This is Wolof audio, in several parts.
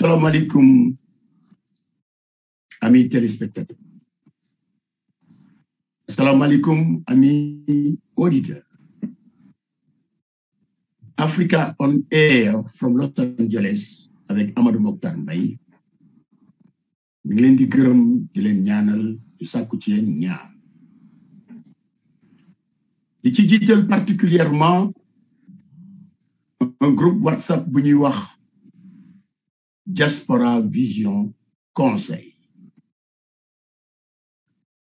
Assalamu alaikum, amis téléspectateurs. Assalamu alaikum, amis auditeurs. Africa on Air from Los Angeles avec Amadou Mokhtar Mbaye. ñu ngi leen di gërëm di leen ñaanal di sàkku ci yéen ñaan. di ci jiital particulièrement un groupe WhatsApp bu ñuy wax Diaspora Vision Conseil.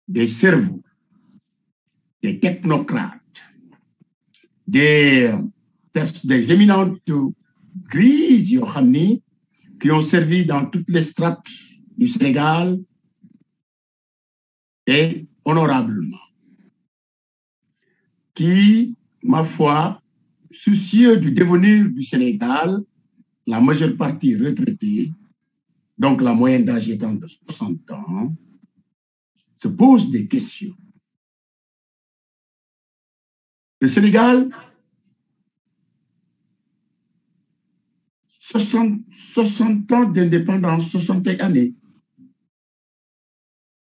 Des cerveaux, des technocrates, des éminentes grises yoo xam ni qui ont servi dans toutes les strates du Sénégal et honorablement, qui, ma foi, soucieux du devenir du Sénégal, la majeure partie retraitée, donc la moyenne d'âge étant de 60 ans, se posent des questions. Le Sénégal, 60 ans d'indépendance, 61 années.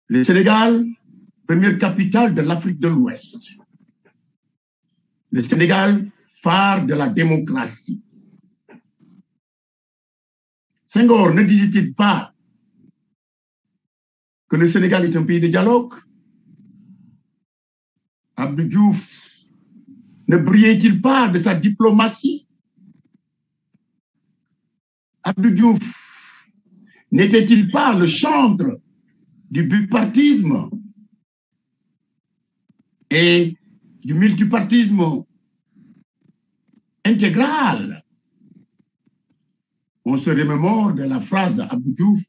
Le Sénégal, première capitale de l'Afrique de l'Ouest. Le Sénégal, phare de la démocratie. Senghor ne disait-il pas que le Sénégal est un pays de dialogue? Abdou Diouf ne brillait-il pas de sa diplomatie? Abdou Diouf n'était-il pas le chantre du bipartisme et du multipartisme intégral? On se remémore de la phrase d'Abdou Diouf,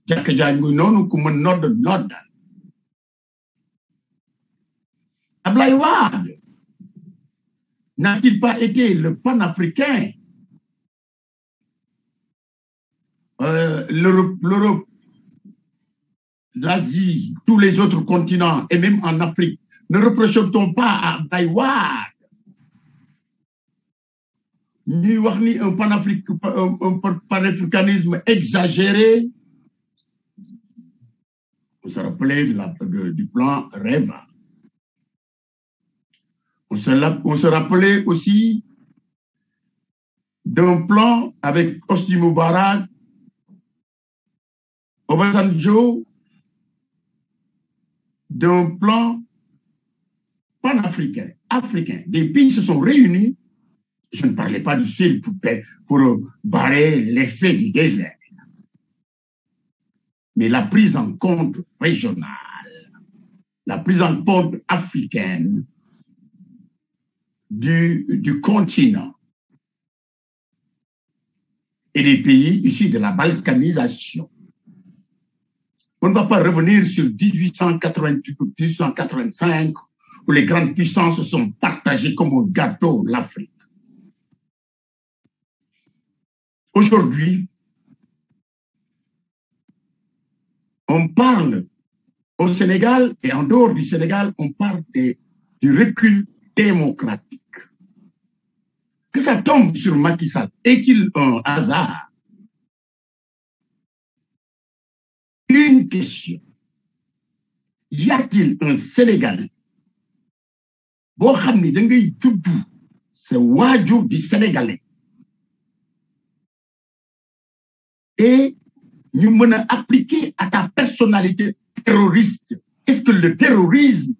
Jàkka jaa ngi noonu ku mën nodd nodd. Ablaye Wade n'a-t-il pas été le panafricain? L'Europe, l'Asie, tous les autres continents et même en Afrique, ne reproche-t-on pas à Ablaye Wade ñuy wax ni un panafricanisme exagéré? On se rappelait du plan REVA. On se rappelait aussi d'un plan avec Hosni Moubarak, Obasanjo, d'un plan panafricain, africain. Des pays se sont réunis. Je ne parlais pas du ciel pour barrer l'effet du désert. Mais la prise en compte régionale, la prise en compte africaine du continent et des pays issus de la balkanisation. On ne va pas revenir sur 1885 où les grandes puissances se sont partagées comme un gâteau l'Afrique. Aujourd'hui, on parle au Sénégal et en dehors du Sénégal, on parle du recul démocratique. Que ça tombe sur Macky Sall, est-il un hasard? Une question. Y a-t-il un Sénégalais boo xam ni da ngay judd sa waajur di Sénégalais et ñu mën a appliquer à ta personnalité terroriste? Est-ce que le terrorisme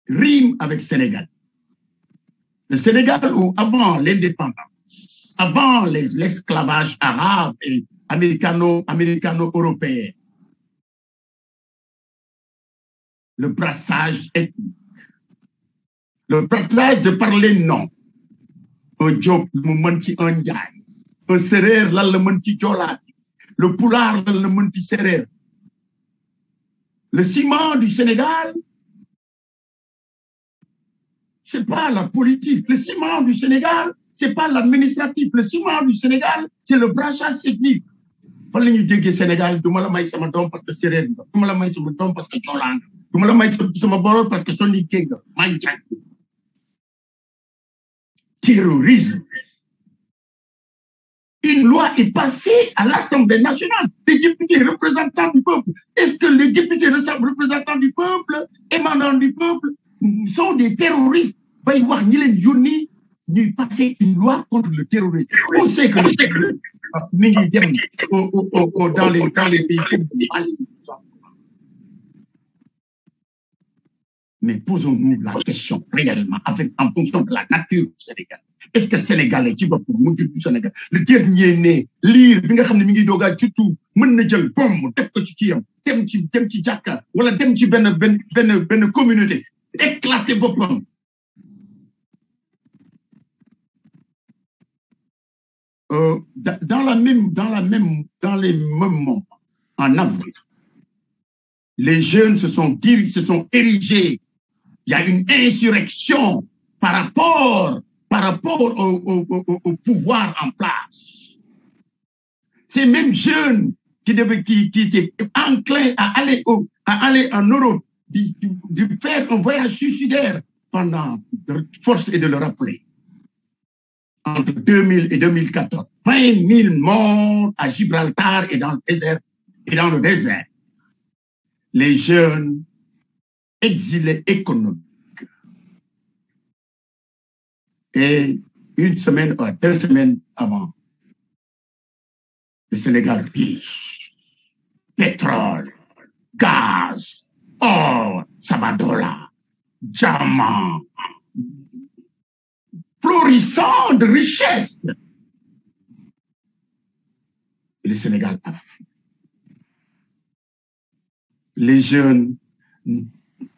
rime avec Sénégal? Le Sénégal où avant l'indépendance, avant l'esclavage arabe et américano-européen, le brassage ethnique, le brassage de parler non, un Diop mu mën ci un Njaay, un Séréer lan la mën ci Joolaat, le Pulaar lan la mën ci Séréer. Le ciment du Sénégal, c'est pas la politique. Le ciment du Sénégal, c'est pas l'administratif. Le ciment du Sénégal, c'est le brassage ethnique. Fan la ñuy déggee Sénégal du ma la may sama doom parce que séréer nga, du ma la may sama doom parce que Joola nga, du ma la may sama borom parce que Soninké nga, maa ngi jàng. Terrorisme. Une loi est passée à l'Assemblée nationale. Les députés représentants du peuple. Est-ce que les députés représentants du peuple, émanant du peuple, sont des terroristes? Nous passer une loi contre le terrorisme. On sait que le terrorisme, dans les pays comme le Mali. Mais posons-nous la question réellement, en fonction de la nature du Sénégal. Est-ce que Sénégalais qui va pour monter du Sénégal, le dernier né, lire, bi nga xam ne mi ngi doga ci tout, mën na jël bombe def ko ci kiyam, dem ci jàkka, wala dem ci benn communauté, éclater boppam. Dans les mêmes moments, en avril, les jeunes se sont érigés. Il y a une insurrection par rapport au pouvoir en place. Ces mêmes jeunes qui étaient enclins à aller en Europe, de faire un voyage suicidaire pendant, force est de le rappeler, entre 2000 et 2014, 20 000 morts à Gibraltar et dans le désert. Les jeunes exilés économiques. Et 1 semaine ou 2 semaines avant, le Sénégal riche, pétrole, gaz, or, Sabadola, diamants, florissant de richesse. Et le Sénégal a fui. Les jeunes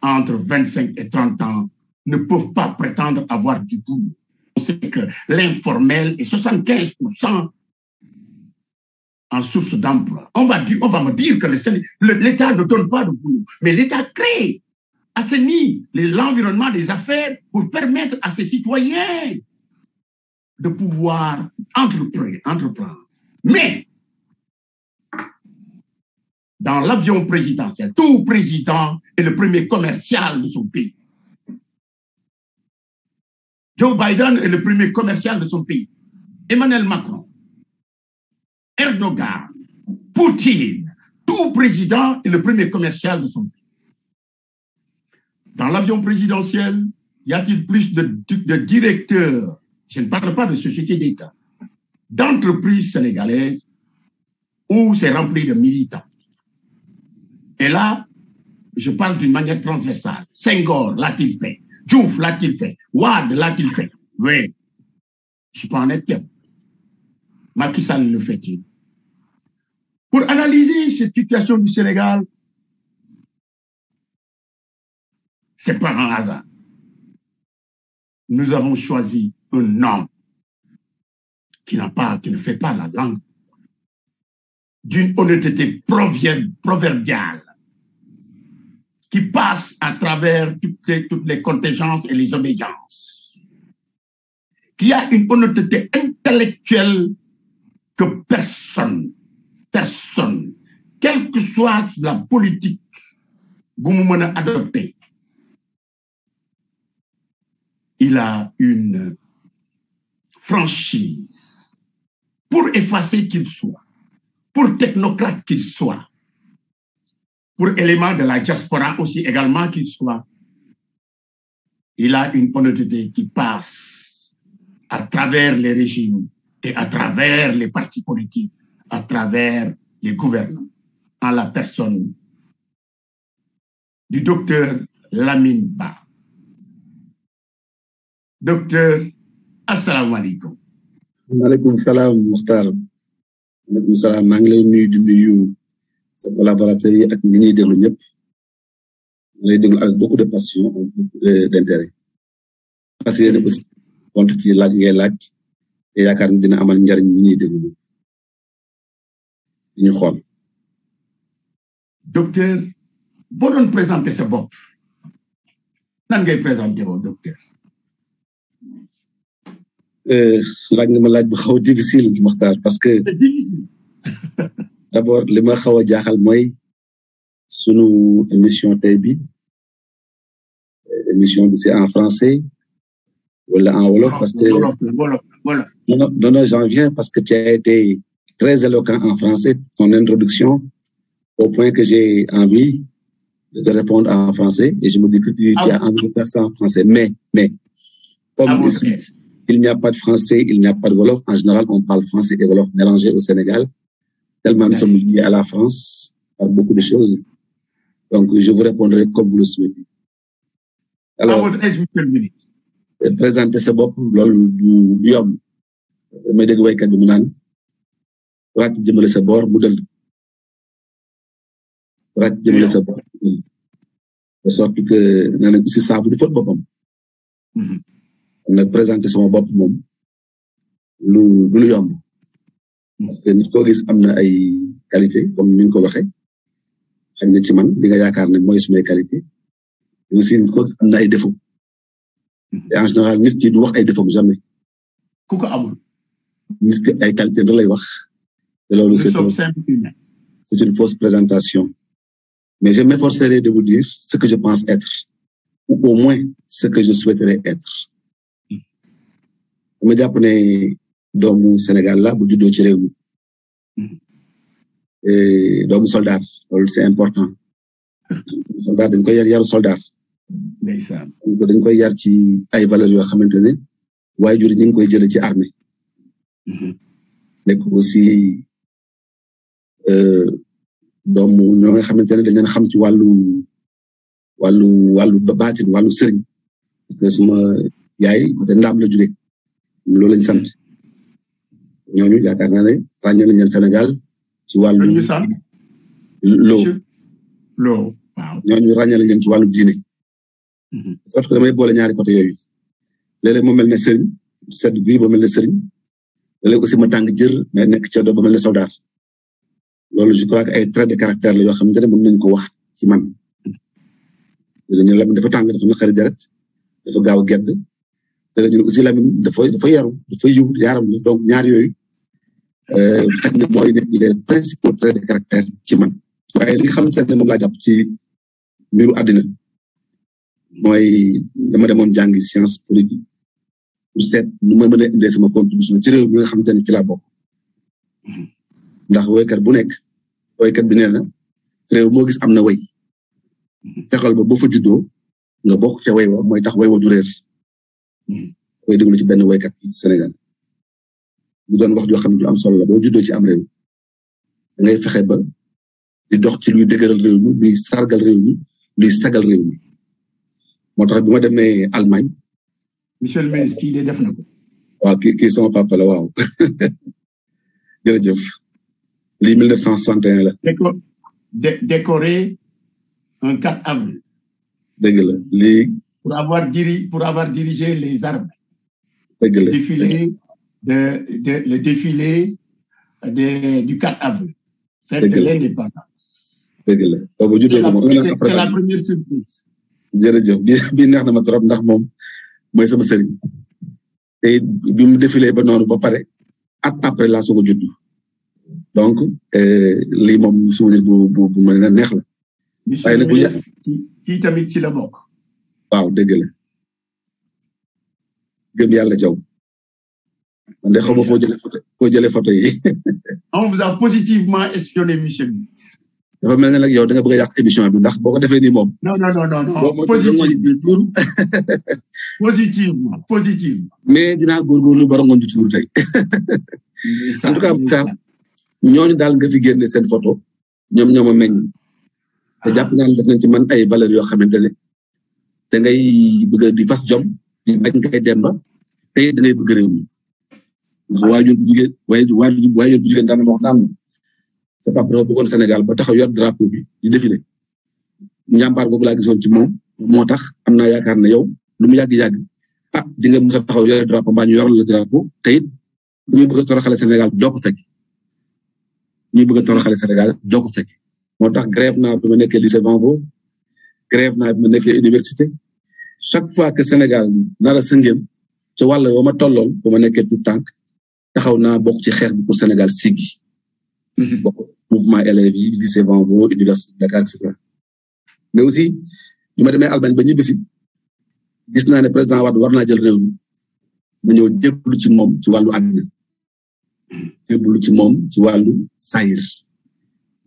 entre 25 et 30 ans ne peuvent pas prétendre avoir du boulot. On sait que l'informel est 75% en source d'emploi. On va me dire que l'État ne donne pas de boulot, mais l'État crée, assainit l'environnement des affaires pour permettre à ses citoyens de pouvoir entreprendre. Mais dans l'avion présidentiel, tout président est le premier commercial de son pays. Joe Biden est le premier commercial de son pays. Emmanuel Macron, Erdogan, Poutine, tout président est le premier commercial de son pays. Dans l'avion présidentiel, y a-t-il plus de directeurs, je ne parle pas de sociétés d'État, d'entreprises sénégalaises où c'est rempli de militants? Et là, je parle d'une manière transversale. Senghor l'a-t-il fait? Diouf l'a-t-il fait? Wade l'a-t-il fait? Oui. Je peux en être bien. Macky Sall le fait-il? Pour analyser cette situation du Sénégal, c'est pas un hasard. Nous avons choisi un homme qui ne fait pas la langue, d'une honnêteté proverbiale, qui passe à travers toutes les contingences et les obédiences, qui a une honnêteté intellectuelle que personne, quelle que soit la politique, vous me adopter, il a une franchise pour effacer qu'il soit, pour technocrate qu'il soit, pour élément de la diaspora aussi également qu'il soit. Il a une honnêteté qui passe à travers les régimes et à travers les partis politiques, à travers les gouvernements, en la personne du docteur Lamine Ba. Docteur, assalamu alaikum. Maaleykum salaam Mokhtar. Maaleykum salaam, maa ngi lay nuyu di nuyu sa collaborateurs yi ak ñi ñuy déglu ñëpp. Lay déglu avec beaucoup de passion et beaucoup d'intérêt. Parce que yéen aussi compte ci laaj ngay laaj te yaakaar ni dina amal njariñ ñi ñuy déglu di ñu xool. Docteur, boo doon présenter sa bopp nan ngay présenter woo docteur? Laaj nga ma laaj bu xaw a difficile Mokhtar parce que d'abord li ma xaw a jaaxal mooy sunu émission tey bi c'est en français Voilà, en Wolof, parce que... Non, j'en viens parce que tu as été très éloquent en français, ton introduction, au point que j'ai envie de te répondre en français, et je me dis que tu as envie de faire ça en français. Mais, comme ici, il n'y a pas de français, il n'y a pas de Wolof, en général, on parle français et Wolof mélangés au Sénégal, tellement nous sommes liés à la France par beaucoup de choses. Donc, je vous répondrai comme vous le souhaitez. Alors, présenter sa bopp loolu du yomb may dégg waykat bi mu naan wàcc jëmale sa boor mu dëll wàcc jëmale sa boor mu dëll de sorte que nee na aussi saabu du fóot boppam nag présenter sama bopp moom lu yomb parce que nit koo gis am na ay qualité comme ni nga ko waxee xañ na ci man li nga yaakaar ne mooy sumay qualité aussi nit koo gis am na ay défaut et en général nit ki du wax ay défaut jamais ku ko amul nit ki ay qualité da lay wax te loolu c'est une fausse présentation mais je m'efforcerai de vous dire ce que je pense être ou au moins ce que je souhaiterais être dama jàpp ne doomu Sénégal la bu juddoo ci réew mi et doomu soldat loolu c'est important soldat dañ koy yaru soldat dañ koy yar ci ay valeurs yoo xamante ne waajur ñi ngi koy jëlee ci armée nekk aussi doomu ñoo nga xamante ne dañ leen xam ci wàllu baatin wàllu sëriñ parce que suma yaay côté ndaam la jóge loolu lañ sant ñooñu yaakaar naa ne ràññee nañ leen Sénégal ci wàllu loo waaw ñooñu ràññee nañ leen ci wàllu diine sauf que damay boole ñaari côté yooyu léeg-léeg mu mel ne sëriñ sedd bii ba mel ne sëriñ léeg-léeg aussi ma tàng jër mais nekk ca doo ba mel ne soldat loolu je crois que ay traits de caractère la yoo xamante ne mën nañ ko wax ci man ñu Lamine dafa tàng dafa naqari deret dafa gaaw a gedd te ñun aussi Lamine dafa yaru dafa yiw yaaram la donc ñaar yooyu xëy na mooy nekk les principaux traits de caractère ci man waaye li nga xamante ne moom laa jàpp ci mbiru àddina mooy dama demoon jàngi science politique pour seet nu ma mën a indee sama contribution ci réew mi nga xamante ne ci laa bokk ndax woykat bu nekk woykat bi nee na réew moo gis am na way fexal ba boo fa juddoo nga bokk ca way wa mooy tax way wa du réer koy déglu ci benn woykat fi Sénégal mu doon wax joo xam ne du am solo la boo juddoo ci am réew da ngay fexe ba di dox ci luy dëgëral réew mi luy sargal réew mi luy sagal réew mi moo tax bi ma demee Allemagne. monsieur le ministre kii de def na ko. waaw kii sama papa la waaw jërëjëf lii 1961 la. décoré un 4 avril. dëgg la lii. pour avoir dirigé les armes. dëgg la le défilé du 4 avril. fête de l'indépendance. dëgg la boobu juddoo ko moom c'est la première surprise. jërëjëf bi neex na ma trop ndax moom mooy sama sëriñ te bi mu défilé ba noonu ba pare at après la soog a judd donc lii moom souvenir bu mën na neex la. waaye nag kii tamit ci la bokk. waaw dëgg la gëm yàlla jaw man de xaw ma foo jëlee photo yi. on vous a positivement espionné monsieur. dafa mel ne nag yow da nga bëgg a yàq émission bi ndax boo ko defee nii moom. non. positivement. mais dinaa góorgóorlu ba rongoon di tuur tey. en tout cas ñooñu daal nga fi génne seen photo ñoom a meññ. te jàpp naa ne def nañ ci man ay valeurs yoo xamante ne da ngay bëgg di fas jom di bañ ngay dem ba tey da ngay bëgg réew mi. ndax waajur bu jigéen daan na wax naan c'est pas dafa bëggoon Sénégal ba taxaw yor drapeau bi di défilé njàmbaar boobu laa gisoon ci moom moo tax am naa yaakaar ne yow lu mu yàgg-yàgg di nga mës a taxaw yor drapeau mbaa ñu yor la drapeau te it ñuy bëgg a toroxale Sénégal doo ko fekk moo tax grève naa bi ma nekkee lycée Vanvo grève naa bi ma nekkee université chaque fois que Sénégal nar a sëngéem ci wàll yoo ma tollool ba ma nekkee tout tànk taxaw naa bokk ci xeex bi pour Sénégal siggi bokk mouvement élèves yi lycée Vanvo université Dakar et cetera mais aussi bi ma demee Allemagne ba ñibbisi gis naa ne président Wade war naa jël réew mi ma ñëw jébbalu ci moom ci wàllu àddina jébbalu ci moom ci wàllu sayir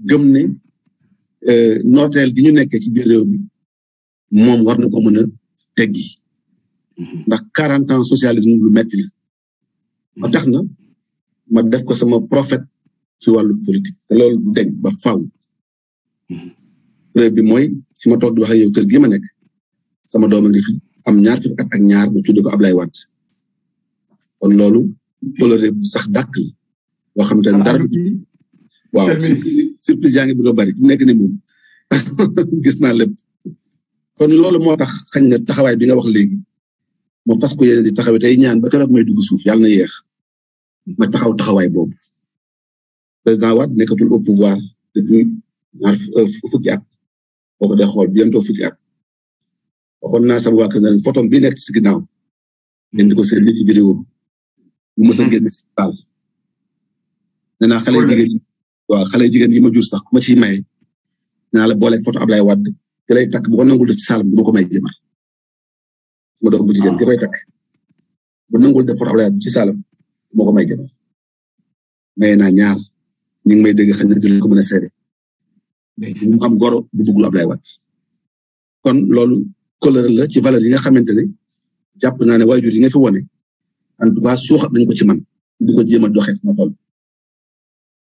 gëm ne nooteel gi ñu nekkee ci biir réew mi moom war na ko mën a teggi ndax 40 ans socialisme lu metti la ba tax na ma def ko sama prophète ci wàllu politique te loolu du deñ ba faaw preuve bi mooy fi ma toog di wax ak yow kër gi ma nekk sama doom a ngi fi am ñaar fukki at ak ñaar bu tudde ko Ablaye Wade kon loolu coloré bu sax dàkk la boo xam te ne dara du waaw surprise yaa ngi bëgg a bari fi mu nekk ni moom gis naa lépp kon loolu moo tax xañ na taxawaay bi nga wax léegi moo fas ko yéene di taxawee tey ñaan ba keroog may dugg suuf yàlla na yeex ma taxawaay boobu président Wade nekkatul au pouvoir depuis ñaar fukki at boo ko dee xool bientôt fukki at waxoon naa sama waa kër ne photo bi nekk ci ginnaaw ngeen di ko seetlu ci vidéo bi bu mës a génn ci saal nee naa xale jigéen yi ma jur sax ku ma ciy maye naa la booleeg photo Ablaye Wade ki lay takk bu ko nangul def ci saalam du ma ko may jëmar sama doom bu jigéen ki koy takk bu nangul def photo Ablaye Wade ci saalam du ma ko may jëmar maye naa ñaar ñu ngi may dégg xëy na dinañ ko mën a seede mu am goro bu bëggul Ablaye Wade kon loolu couleur la ci valeur yi nga xamante ne jàpp naa ne waajur yi nga fi wone en tout cas suuxat nañ ko ci man di ko jéem a doxee ma toll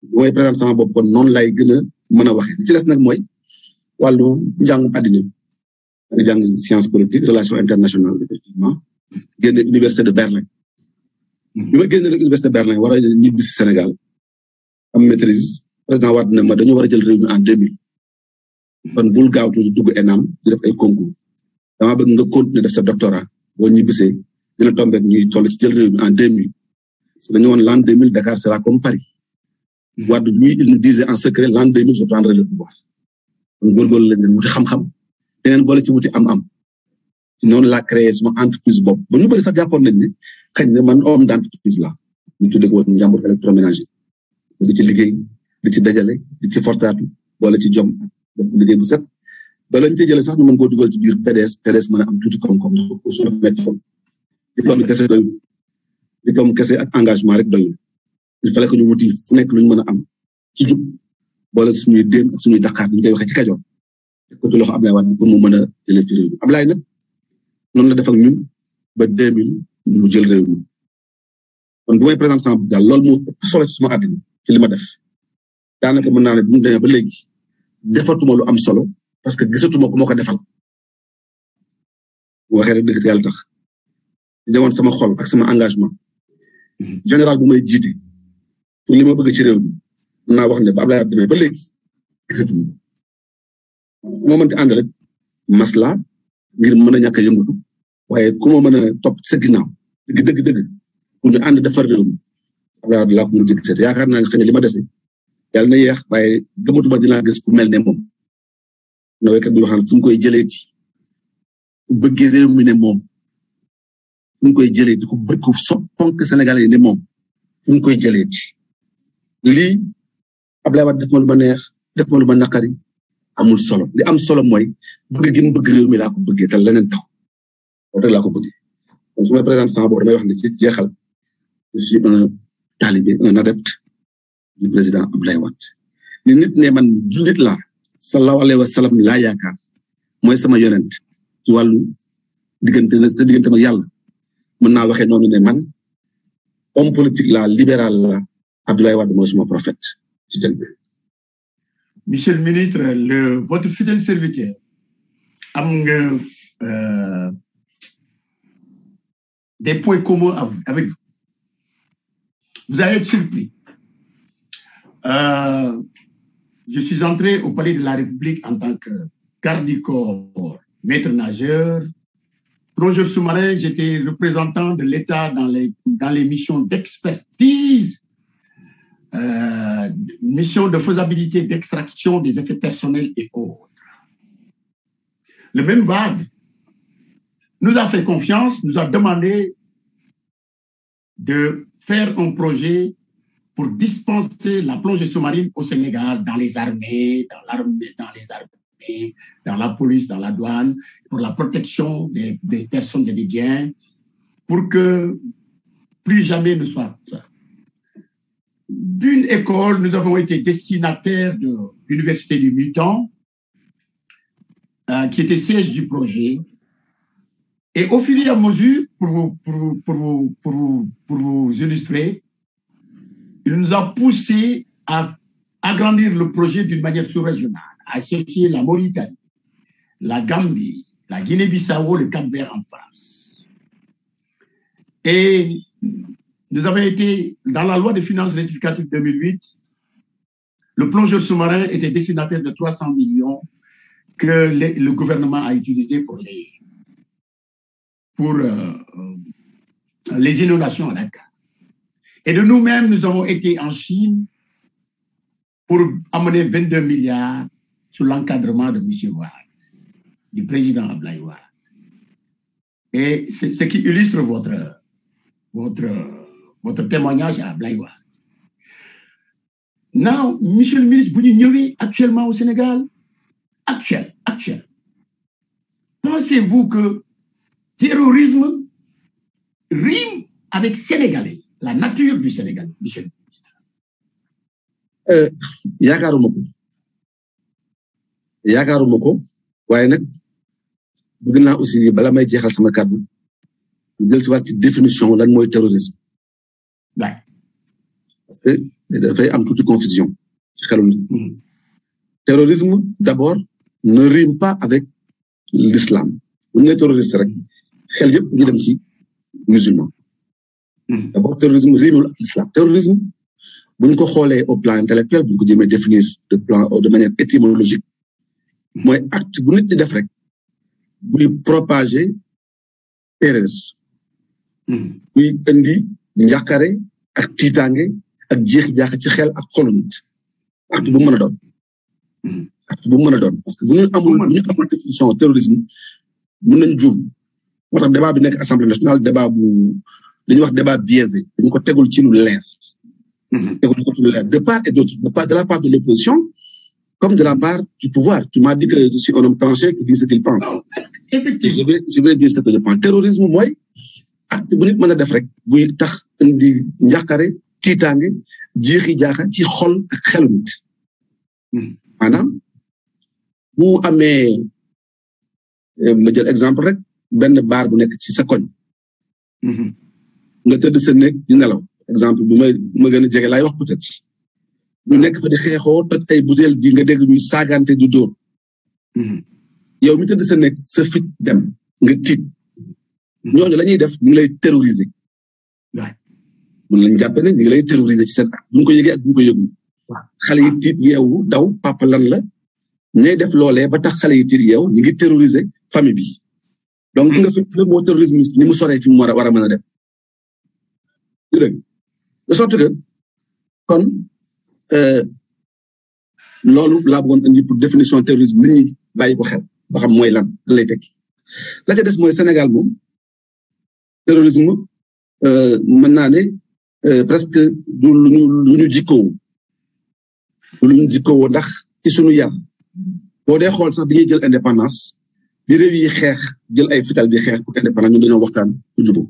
bu may présenter sama bopp kon noonu lay gën a mën a waxee ci des nag mooy wàllu njàngum àddina bi jàng science politique relation internationale effectivement génne université de Berlin bi ma génne nag université de Berlin war a ñibbi si Sénégal am maîtrise président Wade ne ma dañu war a jël réew mi en 2000 kon bul gaawtu dugg ENAM di def ay concours dama bëgg nga continuer def sa doctorat boo ñibbisee dina tombé ñuy toll ci jël réew mi en 2000 parce que dañu woon l'an 2000 Dakar sera comme Paris Wade lui il nous disait en secret l'an 2000 je prendrai le pouvoir kon góorgóorlu la ngeen wuti xam-xam da ngeen boole ci wuti am-am noonu laa créé sama entreprise bopp ba ñu bëri sax jàppoon nañ ne xëy na man homme d'entreprise la ñu tuddee ko woon njàmbur électroménager di ci liggéey di ci dajale di ci fortaatu boole ci jom def ko liggéey bu set ba lañ ci jëlee sax ñu mën koo dugal ci biir PDS mën a am tuuti koom-koom ndax ko suñu métti diplôme kese doyul diplôme kese ak engagement rek doyul il fallait que ñu wuti fu nekk lu ñu mën a am ci jub boole suñuy déem ak suñuy Dakar ñu koy waxee ci Kajoor teg ko ci loxo Ablaye Wade pour mu mën a jëlee ci réew mi Ablaye nag noonu la def ak ñun ba 2000 mu jël réew mi kon bu may présenter sama daal loolu moo ëpp solo ci suma àddina ci li ma def daanaka mën naa ne bu ñu demee ba léegi defatuma lu am solo parce que gisatuma ko moo ko defal bu waxee rek dëgg te yàlla tax ñëwoon sama xol ak sama engagement général bu may jiite pour li ma bëgg ci réew mi mën naa wax ne ba Ablaye demee ba léegi gisatuma moo mënti ànd rek masla ngir mën a ñàkk a yëngatu waaye ku ma mën a topp sa ginnaaw dëgg pour ñu ànd defar réew mi Ablaye laa ko mu jëg seet yaakaar naa ne xëy na li ma dese yàlla na yeex waaye gëmatuma dinaa gis ku mel ne moom na waykat bi waxaan fu ñu koy jëleeti ku bëggee réew mi ne moom fu ñu koy jëleeti ku bëgg ku fonk Sénégalais yi ne moom fu ñu koy jëleeti lii Ablaye Wade def ma lu ma neex def ma lu ma naqari amul solo li am solo mooy bëgg gi mu bëgg réew mi laa ko bëggee te leneen tax loolu rek laa ko bëggee kon su ma présenté sama bopp damay wax ne ci jeexal je suis un talibé un adepte du président Ablaye Wade ni nit ne man jullit laa sallallahu alayhi wa sallam laa yaakaar mooy sama yonent ci wàllu diggante na sa diggante ma yàlla mën naa waxee noonu ne man homme politique laa libéral la Abdoulaye Wade mooy suma prophète ci jën bi. Monsieur le ministre, votre fidèle serviteur am nga des points communs avec vous. Vous allez être surpris. Je suis entré au Palais de la République en tant que garde du corps, maître nageur. Plongeur sous-marin, j'étais représentant de l'État dans les missions d'expertise, missions de faisabilité d'extraction des effets personnels et autres. Le même Wade nous a fait confiance, nous a demandé de faire un projet pour dispenser la plongée sous-marine au Sénégal, dans les armées, dans la police, dans la douane, pour la protection des personnes et des biens, pour que plus jamais ne soit ça. D'une école, nous avons été destinataires de l'Université du Mutant, qui était siège du projet. Et au fur et à mesure, pour vous illustrer, il nous a poussé à agrandir le projet d'une manière sous-régionale, à associer la Mauritanie, la Gambie, la Guinée-Bissau, le Cap-Vert en face. Et nous avons été, dans la loi de finances rectificative 2008, le plongeur sous-marin était destinataire de 300 millions que le gouvernement a utilisé pour les inondations à Dakar. Et de nous-mêmes, nous avons été en Chine pour amener 22 milliards sous l'encadrement de M. Wade, du président Abdoulaye Wade. Et c'est ce qui illustre votre témoignage à Abdoulaye Wade. Now, monsieur le ministre, vous ignorez actuellement au Sénégal, actuel. Pensez-vous que terrorisme rime avec sénégalais, la nature du Sénégal, monsieur le ministre? yaakaaruma ko waaye nag bëgg naa aussi ni bala may jeexal sama kàddu jël si waat ci définition lan mooy terrorisme. Parce que dafay am toute confusion ci xelum nit. Terrorisme d'abord ne rime pas avec l'islam. bu ñu nee terroriste rek xel yëpp ñu dem ci musulman. D'abord terrorisme rimul ak l'islam. Terrorisme bu ñu ko xoolee au plan intellectuel bu ñu ko jëmee définir de manière étymologique mooy acte bu nit di def rek buy propager erreur. buy indi njàqare ak tiitaange ak jeexi jaaxa ci xel ak xolu nit. acte bu mën a doon. acte bu mën a doon parce que bu ñu amul définition terrorisme mën nañu juum moo tax débat bi nekk assemblée nationale débat bu li ñuy wax débat biaisé dañu ko tegul ci lu leer. tegul ko ci lu leer de part et d'autre de la part de l'opposition comme de la part du pouvoir. Tu m'as dit que je suis un homme tranché qui dit ce qu'il pense. Je vais dire ce que je pense. Terrorisme mooy acte bu nit mën a def rek buy tax indi njàqare tiitaange jeexi jaaxa ci xol ak xelu nit. maanaam bu amee ma jël exemple rek benn baar bu nekk ci sa koñ. nga tëdd sa néeg di nelaw exemple bi ma gën a jege laay wax peut-être ñu nekk fa di xeexoo toj ay butéel bi nga dégg ñuy saagante du dóor. yow mi tëdd sa néeg sa fit dem nga tiit ñooñu la ñuy def ñu ngi lay terroriser. mun lañu jàppe ne ñu ngi lay terroriser ci seen ak bu ñu ko yëgee ak bu ñu ko yëgul. xale yi tiit yeewu daw papa lan la ñay def loolee ba tax xale yi tiit yeewu ñu ngi terroriser famille bi. donc nga fi le mot terrorisme ni mu soree fi mu war a mën a def. dégg de sorte que kon loolu laa bëggoon indi pour définition terrorisme nit ñi bàyyi ko xel ba xam mooy lan lay tekki. la ca des mooy Sénégal moom terrorisme mën naa ne presque du lu ñu jikkoowu. lu ñu jikkoo ndax ci sunu yar boo dee xool sax bi ñuy jël indépendance bi réew yi xeex jël ay fital di xeex pour indépendance ñun dañoo waxtaan pour jubóo.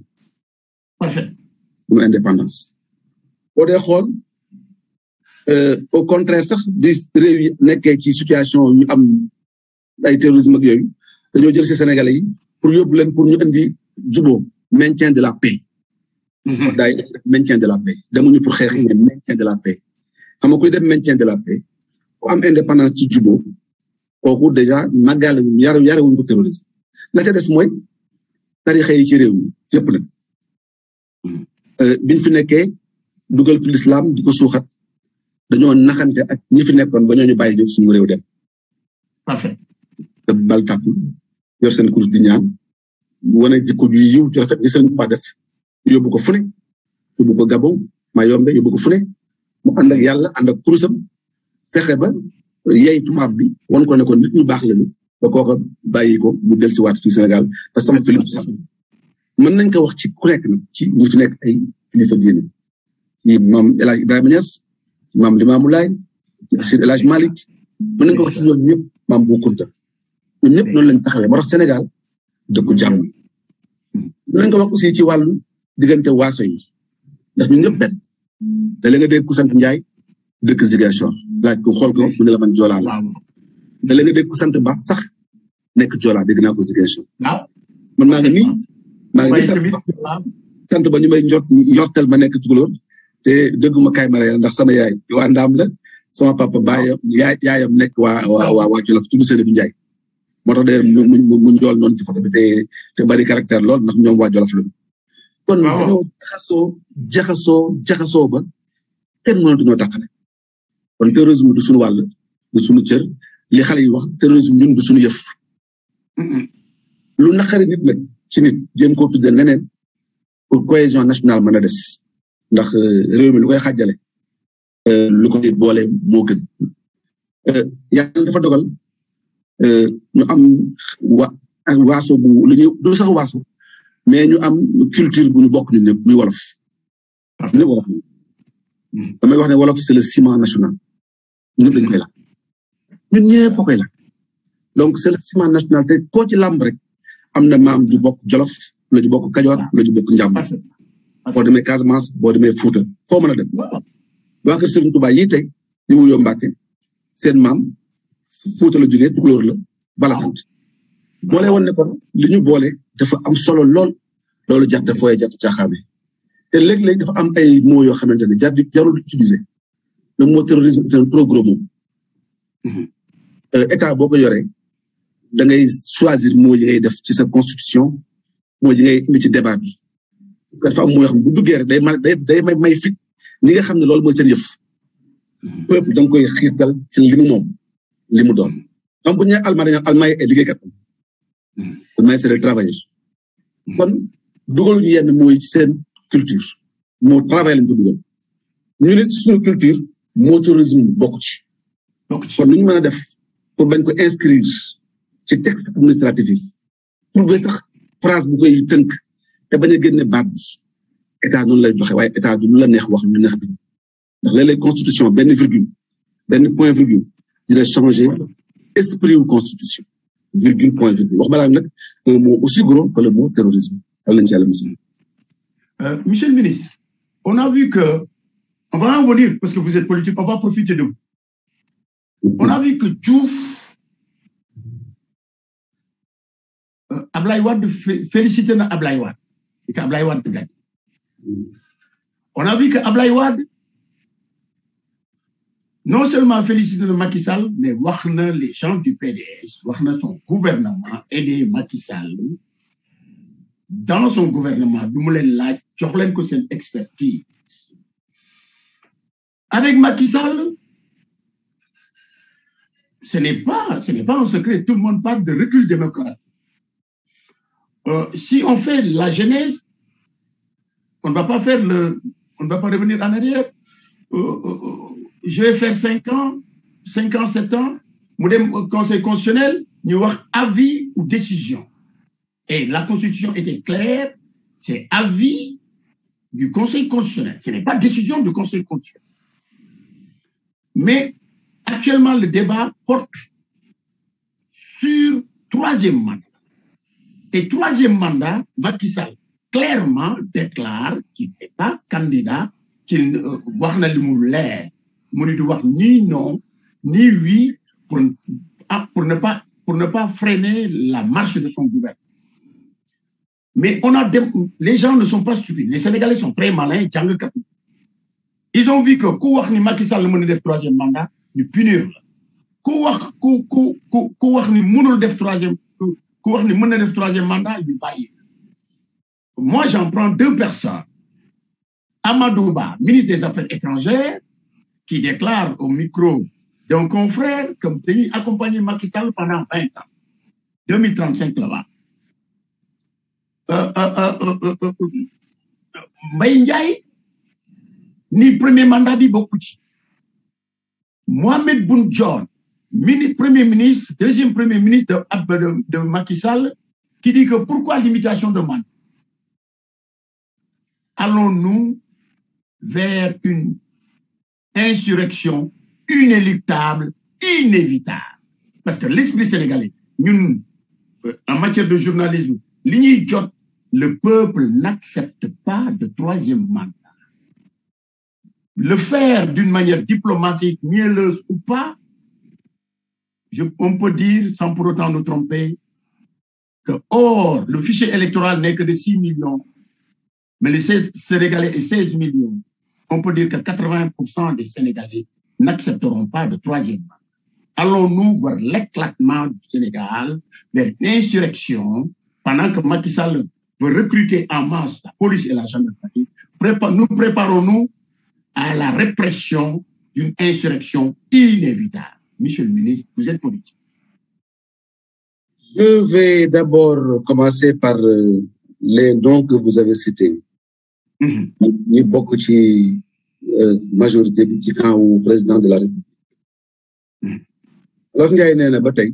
parfait. mu indépendance. boo dee xool au contraire sax di réew yi nekkee ci situation ñu am ay terrorisme ak yooyu dañoo jël ci Sénégalais yi pour yóbbu leen pour ñu indi jubóo maintien de la paix. sax daay maintien de la paix demuñu pour xeex mais maintien de la paix. xam nga kuy def maintien de la paix ku am indépendance ci jubóo kooku déjà màggal yarewuñ ko terrorisme. la ca des mooy tarixa yi ci réew mi yëpp nag biñ fi nekkee dugal fi l'islam di ko suuxat dañoo naxante ak ñi fi nekkoon ba ñooñu bàyyi jóg suñu réew dem. parfait. te bal tàkkul yor seen course di ñaan wane jikko ju yiw ju rafet di seen pas def yóbbu ko fu ne yóbbu ko Gabon Mayombe yóbbu ko fu ne mu ànd ak yàlla ànd ak kurusam fexe ba yey tubaab bi won ko ne ko nit ñu baax lañu ba kooka bàyyi ko mu del si waat fii Sénégal parce que sama film sax mën nañ ko wax ci ku nekk nag ci ñi fi nekk ay kilifa diine ci maam El Hadj Ibrahima Niass ci maam Limamou Laye ci Seydi El Hadj Malick mën nañ ko wax ci ñoom ñëpp maam Bou Kounta ñun ñëpp noonu lañ taxawee moo tax Sénégal dëkku jàmm mën nañ ko wax aussi ci wàllu diggante waaso yi ndax ñun ñëpp benn te la nga dégg ku sant Njaay dëkk Ziguinchor laaj ko xool ko mu ne la man Joolaa la te la nga dégg ku sant Ba sax nekk Joolaa dégg naa ko Ziguinchor man maa ngi nii sant Ba ñu may njortel ma nekk Tukulóor te dëgguma kay ma ndax sama yaay waa Ndaam la sama papa baayam yaayam nekk waa Jolof tudd Seydou Ndiaye moo tax d'ailleurs mu njool noonu ci photo bi te bari caractère lool ndax ñoom waa Jolof lañu kon dañoo jaxasoo ba kenn mënatuñoo tàqale kon terrorisme du suñu wàll du suñu cër li xale yi wax terrorisme ñun du suñu yëf lu naqari nit nag ci nit jéem koo tuddee neneen pour cohésion nationale mën a des ndax réew mi lu koy xàjjale lu koy boole moo gën yàlla dafa dogal ñu am waaso bu lu ñuy du sax waaso mais ñu am culture bu ñu bokk ñun ñëpp muy wolof ñu wolof damay wax ne wolof c'est le ciment national ñun ñëpp dañu koy lakk ñun ñëpp koy lakk donc c'est le ciment national te koo ci làmb rek am na maam ju bokk Jolof la ju bokk Kajoor la ju bokk Njàmbur boo demee Casamance boo demee Fuuta foo mën a dem waa kër Serigne Touba yi tey di wuyoo Mbàkke seen maam Fuuta la jógee Tukulóor la bala sant moo lay won ne kon li ñu boole dafa am solo lool loolu jarte fooye jarte caaxaane te léeg-léeg dafa am ay mots yoo xamante ne jarul utiliser le mot terrorisme est un trop gros mot état boo ko yoree da ngay choisir mots yi ngay def ci sa constitution mots yi ngay indi ci débat bi parce que dafa am mots yoo xam ne bu duggee rek day may fit ñi nga xam ne loolu mooy seen yëf peuple da nga koy xiirtal ci li mu moom li mu doon xam bu ñu nee Allemagne dañoo Allemagne ay liggéeykat Allemagne c'est des travailleurs kon dugaluñu yenn mooy ci seen culture moo travail lañ ko dugal ñu ne suñu culture moo tourisme bokk ci kon nu ñu mën a def pour bañ ko inscrire ci texte administratif yi trouver sax phrase bu koy tënk te bañ a génne baat bi état noonu lay joxe waaye état du lu la neex wax lu neex bi ndax léeg-léeg constitution benn virgule benn point virgule dina changer esprit ou constitution virgule point virgule wax balaa nag un mot aussi gros que le mot terrorisme yàlla nañu ci yàlla musal. Monsieur le ministre, on a vu que on va en venir parce que vous êtes politique, on va profiter de vous. On a vu que Diouf Ablaye Wade félicité na Ablaye Wade et que Ablaye Wade gagne. On a vu que Ablaye Wade non seulement félicité na Macky Sall, mais wax na les gens du PDS, wax na son gouvernement aider Macky Sall dans son gouvernement du mu leen laaj jox leen ko seen expertise. Avec Macky Sall, ce n'est pas un secret, tout le monde parle de recul démocratique. Si on fait la genèse, on ne va pas revenir en arrière. Je vais faire 5 ans, 7 ans, mu dem Conseil constitutionnel, ñu wax avis ou décision. Et la Constitution était claire, c'est avis du Conseil constitutionnel. Ce n'est pas décision du Conseil constitutionnel. Mais actuellement, le débat porte sur troisième mandat. Et troisième mandat, Macky Sall clairement déclare qu'il n'est pas candidat, qu'il wax na li mu leer, mu ni du wax ni non, ni oui, pour ne pas freiner la marche de son gouvernement. Mais les gens ne sont pas stupides. Les Sénégalais sont très malins, jàngkat. Ils ont vu que ku wax ni Macky Sall mën na def troisième mandat, ñu punir la. Ku wax ni mënul def troisième mandat, ñu bàyyi. Moi, j'en prends 2 personnes. Amadou Ba, ministre des Affaires étrangères, qui déclare au micro d'un confrère comme dañuy accompagner Macky Sall pendant 20 ans. 2035 là-bas. Mbaye Ndiaye, ni premier mandat bi bokku ci. Mohamed Boun Dionne, premier ministre, deuxième premier ministre de Macky Sall, qui dit que pourquoi limitation de mandat? Allons-nous vers une insurrection inéluctable, inévitable? Parce que l'esprit sénégalais, nous, en matière de journalisme, le peuple n'accepte pas de troisième mandat. le faire d'une manière diplomatique, mielleuse ou pas, on peut dire, sans pour autant nous tromper, que, or, le fichier électoral n'est que de 6 millions, mais les Sénégalais est 16 millions. On peut dire que 80% des Sénégalais n'accepteront pas de troisième mandat. Allons-nous vers l'éclatement du Sénégal, vers l'insurrection, pendant que Macky Sall veut recruter en masse la police et la gendarmerie, nous préparons-nous à la répression d'une insurrection inévitable. Monsieur le ministre, vous êtes politique. Je vais d'abord commencer par les noms que vous avez cités. Ni bokk ci majorité bi ci camp wu président de la République. Wolof Njaay nee na ba tey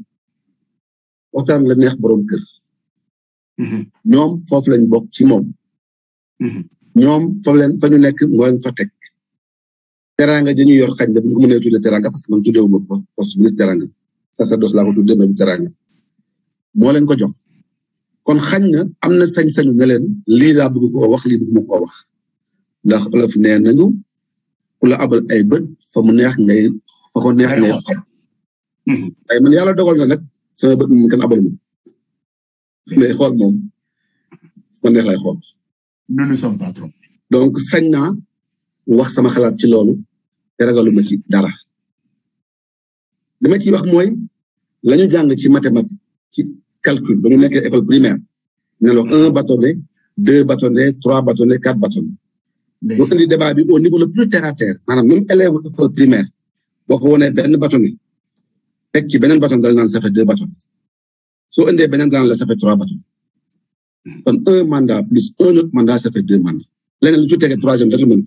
waxtaan la neex borom kër. ñoom foofu lañ bokk ci moom. ñoom fa ñu nekk moo leen fa teg. teranga dañu yor xañ na bu ñu ko mënee tuddee teranga parce que man tuddeewuma ko poste ministre teranga sacerdoce laa ko tuddee mais teranga moo leen ko jox kon xañ na am na sañ-sañu ne leen lii laa bëgg koo wax lii bëgg ma koo wax ndax olof nee nañu ku la abal ay bët fa ko neex ngay xool waaye man yàlla dogal na nag sama bët mu kan abal ma mais xool moom fa neex lay xool. Nous ne sommes pas trompés. Donc sañ naa wax sama xalaat ci loolu te ragaluma ci dara dama ciy wax mooy la ñu jàng ci mathématique ci calcul ba ñu nekkee école primaire ñu ne wax 1 bâtonnet 2 bâtonnets 3 bâtonnets 4 bâtonnets. bu indi débat bi au niveau le plus terre à terre maanaam même élève école primaire boo ko wonee benn bâtonnet teg ci beneen bâtonnet dal naan ça fait 2 bâtonnets soo indee beneen daan la ça fait 3 bâtonnets kon 1 mandat plus 1 autre mandat ça fait 2 mandats leneen lu ci tegee troisième rek la mën.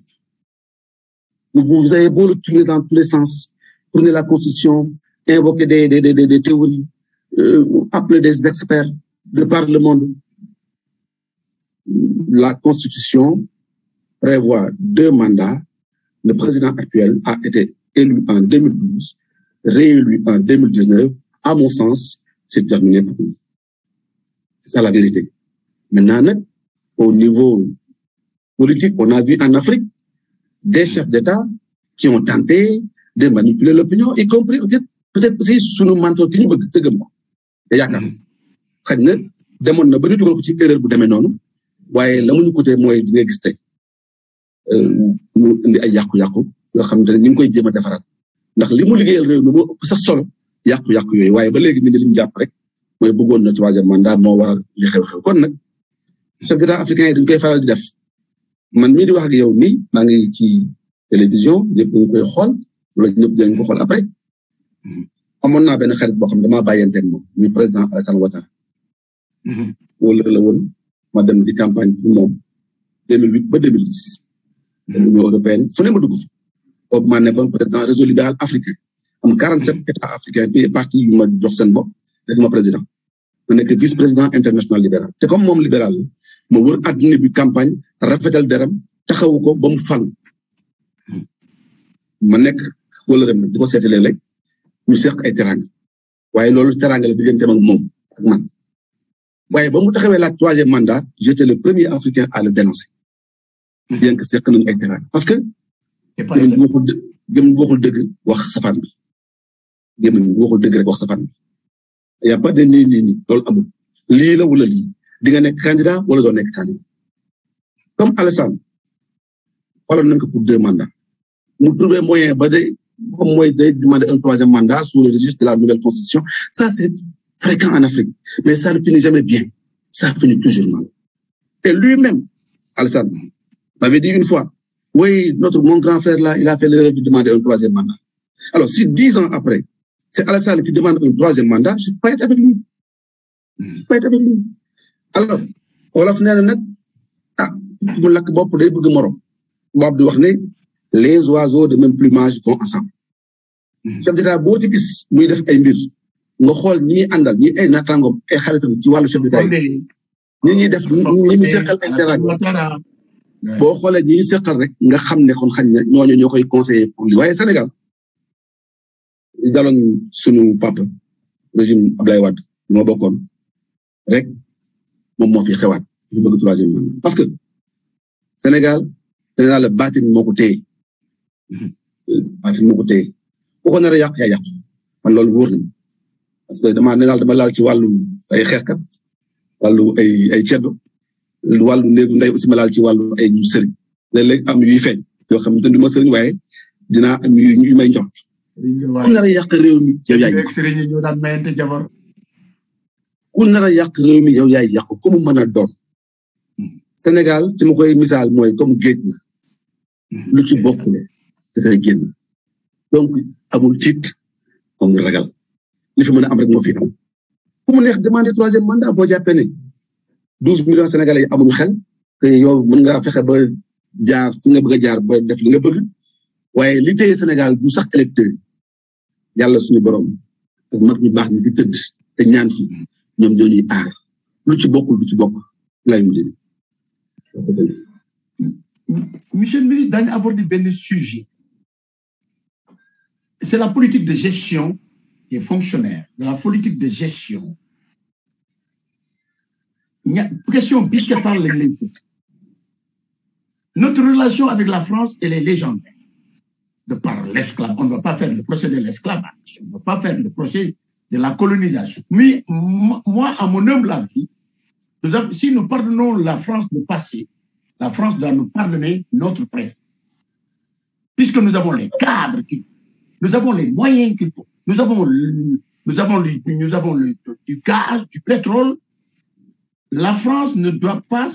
Vous avez beau le tourner dans tous les sens, tourner la Constitution, invoquer des théories, appeler des experts de par le monde. La Constitution prévoit 2 mandats. Le président actuel a été élu en 2012, réélu en 2019. À mon sens, c'est terminé pour nous. C'est ça la vérité. Maintenant, au niveau politique, on a vu en Afrique des chefs d'État qui ont tenté de manipuler l'opinion, y compris peut-être aussi sunu manto ki ñu bëgg te gëm ko te yaakaar xëy na demoon na ba ñu dugal ko ci erreur bu demee noonu waaye la mu ñu coûté mooy di nga gis tey mu indi ay yàqu-yàqu yoo xam ne ñu ngi koy jéem a defaraat ndax li mu liggéeyal réew mi moo ëpp sax solo yàqu-yàqu yooyu waaye ba léegi nit ñi li ñu jàpp rek mooy bëggoon na 3e mandat moo waral li xew-xew kon nag chef d'État africain yi dañ koy faral di def man mii di wax ak yow nii maa ngi ci télévision ñëpp ñu koy xool wala ñëpp dinañ ko xool après amoon naa benn xarit boo xam ne damaa bàyyanteeg moom muy président Alassane Ouattara. wala la woon ma dem di campagne pour moom 2008 ba 2010. Union européenne fu ne ma dugg fi boobu maa nekkoon président réseau libéral africain am 47 états africains pays parti yu ma jox seen bopp def ma président ma nekk vice président international libéral te comme moom libéral la ma wër àdduna bi campagne rafetal deram taxawu ko ba mu falu ma nekk wala ren di ko seeti léeg-léeg ñu seq ay teranga waaye loolu teranga la digganteem ak moom ak man waaye ba mu taxawee la 3e mandat j'étais le premier africain à le dénoncer bien que seq nañu ay teranga parce que gëm waxul dëgg wax safaan bi gëm waxul dëgg rek wax safaan bi y a pas de nii loolu amul lii la wala lii di nga nekk candidat wala doo nekk candidat comme Alassane xooloon nañ ko pour 2 mandats mu trouver moyen ba de moom mooy day demander un 3e mandat sous le registre de la nouvelle constitution ça c'est fréquent en Afrique mais ça ne finit jamais bien ça finit toujours mal et lui-même Alassane m'avait dit une fois oui mon grand frère là il a fait l'erreur de demander un 3e mandat alors si 10 ans après c'est Alassane qui demande un 3e mandat je ne peux pas être avec lui alors wolof nee na nag mu lakk bopp day bëgg morom bopp di wax ne les oiseaux de même plumage vont ensemble chef d'État boo ci gis muy def ay mbir nga xool ñi àndal ñi ay naataangoom ay xaritam ci wàllu chef d'État yi ñi def ñi ñu seqal ay teranga boo xoolee ñi ñu seqal rek nga xam ne kon xañ na ñooñu ñoo koy conseiller pour li waaye Sénégal daloon sunu papa régime Abdoulaye Wade moo bokkoon rek moom moo fi xewaat ñu bëgg 3e mandat parce que Sénégal danaa la baatin moo ko téye baatin moo ko téye ku ko nar a yàq yaa yàq man loolu wóor nañu parce que dama laal ci wàllu ay xeexkat wàllu ay ceddo wàllu néegu ndey aussi ma laal ci wàllu ay ñu sëriñ léeg-léeg am yuy feeñ yoo xam ne du ma sëriñ waaye dinaa am yu may njort ku nar a yàq réew mi yow yaay yàq ñu daan mayante jabar ku nar a yàq réew mi yow yaay yàq ku mu mën a doon Sénégal ci ma koy misaal mooy comme géej la lu ci bokkul dafay génn donc amul tiit amul ragal li fi mën a am rek moo fi am ku mu neex demander 3e mandat boo jàppee ne 12 millions sénégalais yi amuñu xel te yow mën ngaa fexe ba jaar fi nga bëgg a jaar ba def li nga bëgg waaye li téye Sénégal du sax électeur yi yàlla suñu borom ak mag ñu baax ñu fi tëdd te ñaan fi ñoom ñoo ñuy aar lu ci bokkul du ci bokk lay mu jël. Monsieur le ministre dañu aborder benn sujet c'est la politique de gestion des fonctionnaires de la politique de gestion question bicéphale lañ lay posé notre relation avec la France elle est légendaire de par l'esclavage on ne va pas faire le procès de l'esclavage on ne va pas faire le procès de la colonisation mais moi à mon humble avis si nous pardonnons la France du passé la France doit nous pardonner notre présent puisque nous avons les cadres qu'il faut nous avons les moyens qu'il faut nous avons du gaz du pétrole la France ne doit pas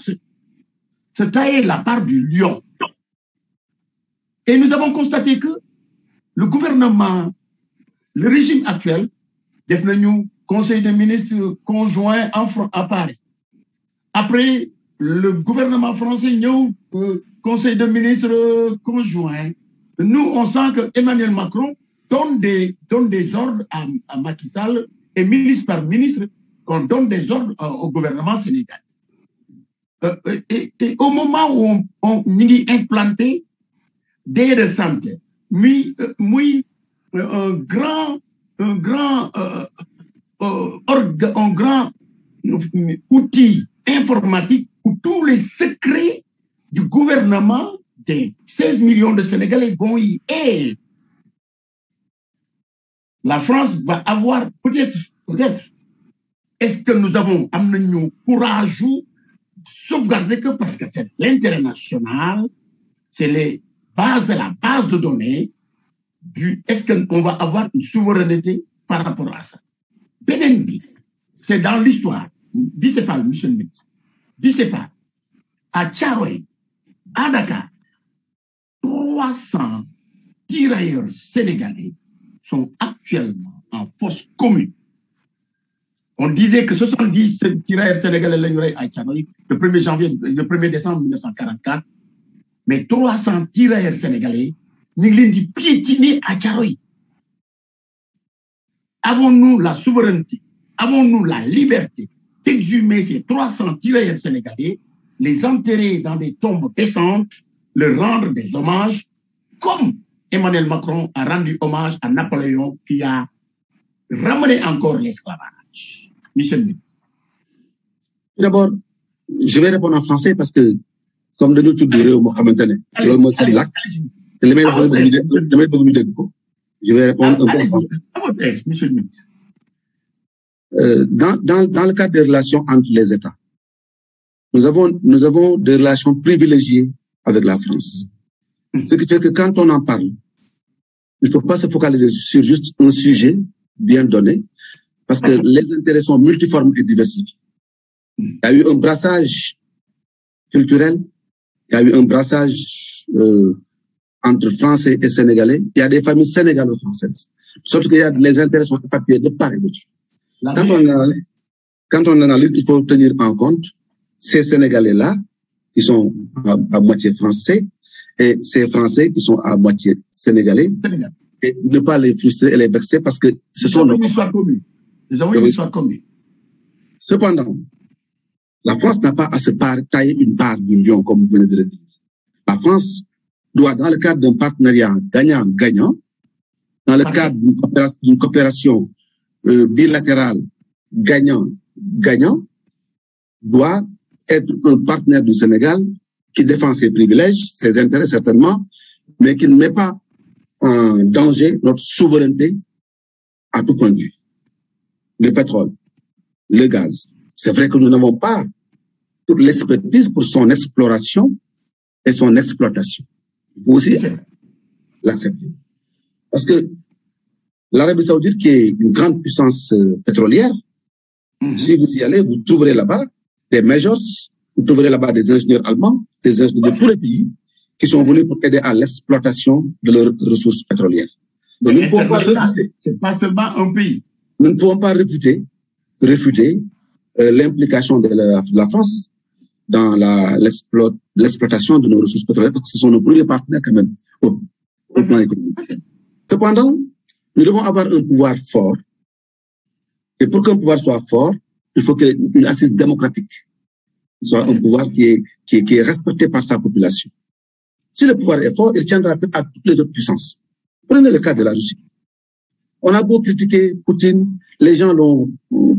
se tailler la part du lion et nous avons constaté que le gouvernement le régime actuel def nañu conseil des ministres conjoint à Paris après le gouvernement français ñëw conseil de ministres conjoint nous on sent que Emmanuel Macron donne des ordres à Macky Sall et ministre par ministre qu'on donne des ordres au gouvernement sénégalais et au moment où on ñu ngi implanté des de santé muy un grand outil informatique où tous les secrets du gouvernement des 16 millions de Sénégalais vont y être. La France va avoir peut-être, est-ce que nous avons amené courage ou sauvegarder que parce que c'est l'intérêt national, c'est la base de données est-ce qu'on va avoir une souveraineté par rapport à ça? Benenbi, c'est dans l'histoire, bicéphale, monsieur le ministre, bicéphale, à Tcharoy, à Dakar, 300 tirailleurs sénégalais sont actuellement en fosse commune. On disait que 70 tirailleurs sénégalais à Tcharoy le 1er décembre 1944, mais 300 tirailleurs sénégalais nous l'ont piétiner à Tcharoy. Avons-nous la souveraineté, avons-nous la liberté d'exhumer ces 300 tirailleurs sénégalais, les enterrer dans des tombes décentes, leur rendre des hommages, comme Emmanuel Macron a rendu hommage à Napoléon qui a ramené encore l'esclavage? Michel Ministre. D'abord, je vais répondre en français parce que, comme de nous tous les Mohamed, je vais répondre un peu en français. Monsieur le Ministre. Dans le cadre des relations entre les États, nous avons des relations privilégiées avec la France. Ce qui fait que quand on en parle, il ne faut pas se focaliser sur juste un sujet bien donné, parce que les intérêts sont multiformes et diversifiés. Il y a eu un brassage culturel, il y a eu un brassage entre Français et Sénégalais. Il y a des familles sénégalo-françaises. Sauf qu'il y a les intérêts sont éparpillés de part et d'autre. Quand on analyse, il faut tenir en compte ces Sénégalais-là, qui sont à moitié français, et ces Français qui sont à moitié sénégalais, et ne pas les frustrer et les vexer parce que ce sont nos... Nous avons une histoire commune. Cependant, la France n'a pas à se tailler une part du lion, comme vous venez de le dire. La France doit, dans le cadre d'un partenariat gagnant-gagnant, dans le cadre d'une coopération bilatérale gagnant-gagnant, doit être un partenaire du Sénégal qui défend ses privilèges, ses intérêts certainement, mais qui ne met pas en danger notre souveraineté à tout point de vue. Le pétrole, le gaz. C'est vrai que nous n'avons pas toute l'expertise pour son exploration et son exploitation. Il faut aussi l'accepter. Parce que l'Arabie Saoudite, qui est une grande puissance pétrolière, si vous y allez, vous trouverez là-bas des majors, vous trouverez là-bas des ingénieurs allemands, des ingénieurs de tous les pays qui sont venus pour aider à l'exploitation de leurs ressources pétrolières. Donc, nous ne pouvons pas réfuter. C'est pas seulement un pays. Nous ne pouvons pas réfuter l'implication de la France dans l'exploitation de nos ressources pétrolières, parce que ce sont nos premiers partenaires quand même au plan économique. Cependant, nous devons avoir un pouvoir fort. Et pour qu'un pouvoir soit fort, il faut qu'il y ait une assise démocratique. Soit un pouvoir qui est respecté par sa population. Si le pouvoir est fort, il tiendra tête à toutes les autres puissances. Prenez le cas de la Russie. On a beau critiquer Poutine, les gens l'ont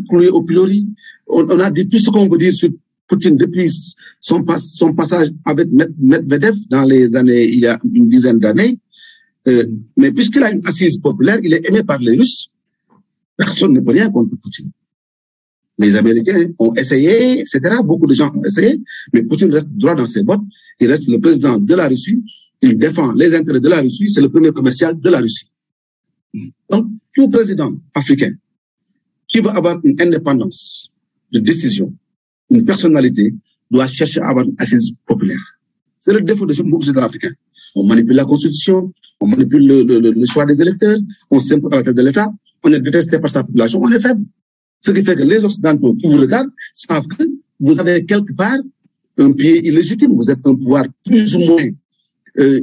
cloué au pilori. On a dit tout ce qu'on veut dire sur Poutine depuis son passage avec Medvedev dans les années, il y a une dizaine d'années. Mais puisqu'il a une assise populaire, il est aimé par les Russes. Personne ne peut rien contre Poutine. Les Américains ont essayé, etc. Beaucoup de gens ont essayé, mais Poutine reste droit dans ses bottes. Il reste le président de la Russie. Il défend les intérêts de la Russie. C'est le premier commercial de la Russie. Donc, tout président africain qui veut avoir une indépendance de décision, une personnalité, doit chercher à avoir une assise populaire. C'est le défaut de beaucoup de présidents africains. On manipule la constitution, on manipule le choix des électeurs, on s'impose à la tête de l'État, on est détesté par sa population, on est faible. Ce qui fait que les Occidentaux qui vous regardent savent que vous avez quelque part un pied illégitime. Vous êtes un pouvoir plus ou moins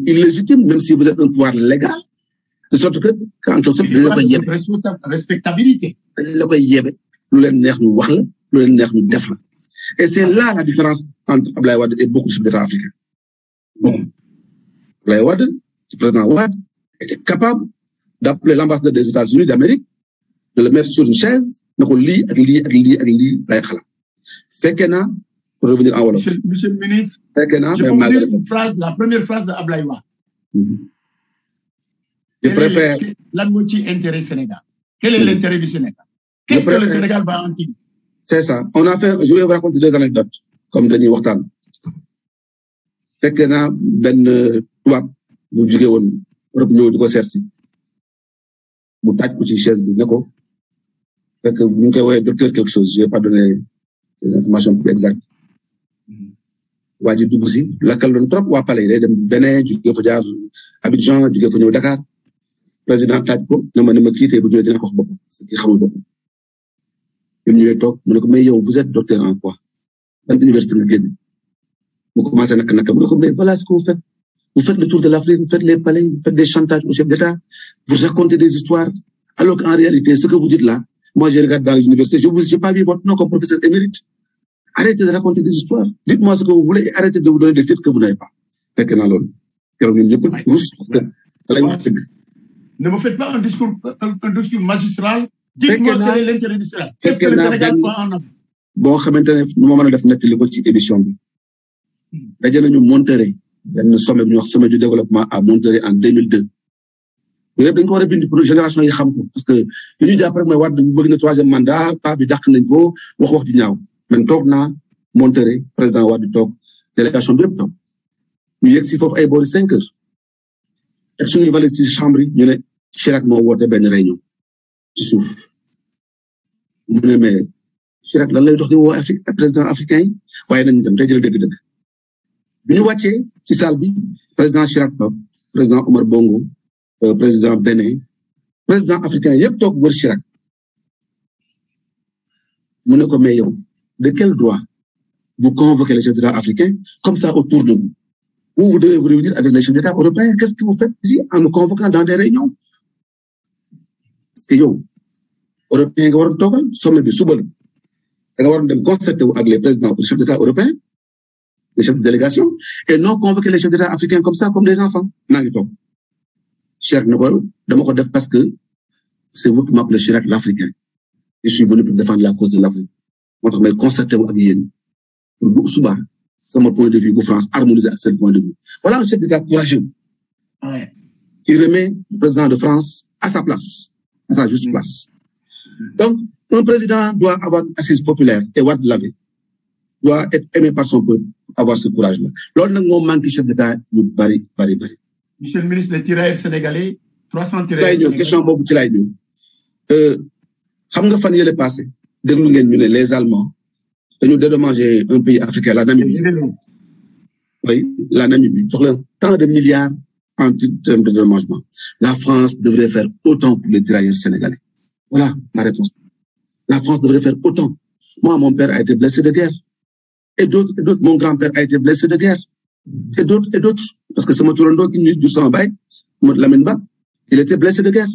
illégitime, même si vous êtes un pouvoir légal. De sorte que, quand on se fait respectabilité. Et c'est là la différence entre Abdoulaye Wade et beaucoup de chefs d'État africains. Bon. Abdoulaye Wade, le président Wade, était capable d'appeler l'ambassadeur des États-Unis d'Amérique, de le mettre sur une chaise, pour revenir en Wolof. Monsieur le ministre, je vous dire une phrase, la première phrase de Abdoulaye Wade. Je préfère. L'intérêt Sénégal. Quel est l'intérêt du Sénégal? Qu'est-ce que le Sénégal va en tirer? C'est ça. On a fait, je vais vous raconter 2 anecdotes, comme Denis Wartan. Fekk na ben tubaab bu jóge woon Europe ñëw di ko seet si mu taaj ko ci chaise bi ne ko fekk ñu ngi koy woowee docteur quelque chose, je vais pas donner les informations plus exactes. Waa ji dugg si lakkal doon trop waa Palais day dem Bénin jóge fa jaar Abidjan jóge fa ñëw Dakar président taaj ko ne ma kii tey bu ñëwee dina ko wax boppam parce que xamul boppam. Bi mu ñëwee toog mu ne ko mais yow vous êtes docteur en quoi? Ban université nga génn? Vous commencez à mais voilà ce que vous faites. Vous faites le tour de l'Afrique, vous faites les palais, vous faites des chantages au chef d'État, vous racontez des histoires, alors qu'en réalité, ce que vous dites là, moi je regarde dans les universités, je n'ai pas vu votre nom comme professeur émérite. Arrêtez de raconter des histoires. Dites-moi ce que vous voulez et arrêtez de vous donner des titres que vous n'avez pas. Ne me faites pas un discours magistral. Dites-moi quel est l'intérêt du Sénégal. Qu'est-ce que le Sénégal doit en avoir? Bon, xamante ne nu ma mën a def nettali ko ci émission bi daje nañu Monterrey benn sommet bu ñuy wax sommet du développement à Monterrey en 2002 yëpp dañ ko war a bind pour génération yi xam ko parce que li ñu jàpp rek mooy Wade bëgg na 3e mandat pas bi dàq nañ ko wax ju ñaaw man toog naa Monterrey président Wade toog délégation bi yëpp toog ñu yegg si foofu ay boori 5 heures ak suñu valise ci chambre yi ñu ne Chirac moo woote benn réunion ci suuf mu ne mais Chirac lan lay dox di woo Afrique président africain yi waaye nañu dem tey jël dëgg-dëgg bi ñu wàccee ci salle bi président Chirac toog président Omar Bongo président Bénin président africain yëpp toog wër Chirac mu ne ko mais yow de quel droit vous convoquez les chefs d'État africains comme ça autour de vous vous devez vous réunir avec les chefs d'État européens qu'est-ce que vous faites ici en nous convoquant dans des réunions parce que yow européen nga waroon toogal sommet bi suba la da nga waroon dem concerté wu ak les présidents les chefs d'État européens les chefs de délégation et non convoquer les chefs d'État africains comme ça comme des enfants naa ngi toog Chirac ne ko dama ko def parce que c'est vous qui m'appelez Chirac l'Africain je suis venu pour défendre la cause de l'Afrique moo tax may concerté wu ak yéen pour bu suba sama point de vue bu France harmoniser ak seen point de vue voilà un chef d'État courageux il remet le président de France à sa place, à sa juste place. Donc, un président doit avoir une assise populaire, et Wade l'avait, doit être aimé par son peuple, avoir ce courage-là. Lorsque nous manque chef d'État, nous bari. Monsieur le ministre, les tirailleurs sénégalais, 300 tirailleurs sénégalais. Question beaucoup de tirailleurs. Xam nga fan yële passé, déglu ngeen ñu ne les Allemands, dañu dédommagé un pays africain, la Namibie. Oui, la Namibie, sur le tant de milliards en termes de dédommagement. La France devrait faire autant pour les tirailleurs sénégalais. Voilà la réponse. La France devrait faire autant. Moi, mon père a été blessé de guerre. Et d'autres, mon grand-père a été blessé de guerre. Et d'autres. Parce que c'est mon tourando qui nous dit du sang bail, il était blessé de guerre.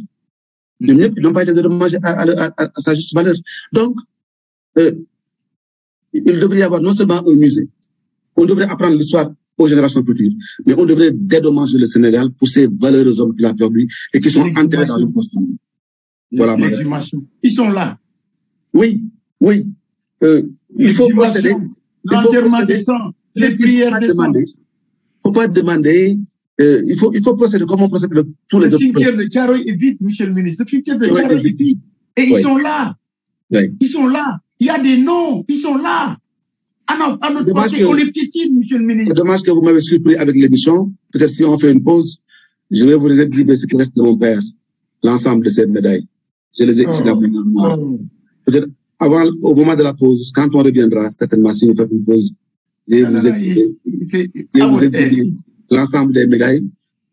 Ils n'ont pas été dédommagés à sa juste valeur. Donc, il devrait y avoir non seulement un musée, on devrait apprendre l'histoire aux générations futures, mais on devrait dédommager le Sénégal pour ces valeureux hommes qu'il a perdus et qui sont enterrés dans une fosse commune. Voilà, ils sont là. Oui. Il faut procéder. L'enterrement des sangs, les prières des sangs. Il ne faut pas demander. Il faut procéder comme on procède de tous les autres. Le cimetière de Thiaroye est vide, monsieur le ministre. Le cimetière de Thiaroye est vide. Et ils sont là. Ils sont là. Il y a des noms. Ils sont là. À notre côté, on les piétine, monsieur le ministre. C'est dommage que vous m'avez surpris avec l'émission. Peut-être si on fait une pause, je vais vous exhiber ce qui reste de mon père, l'ensemble de ces médailles. Je les ai ici dans mon mémoire. Peut-être au moment de la pause, quand on reviendra, certainement, si vous faites une pause, je vais vous exhiber l'ensemble des médailles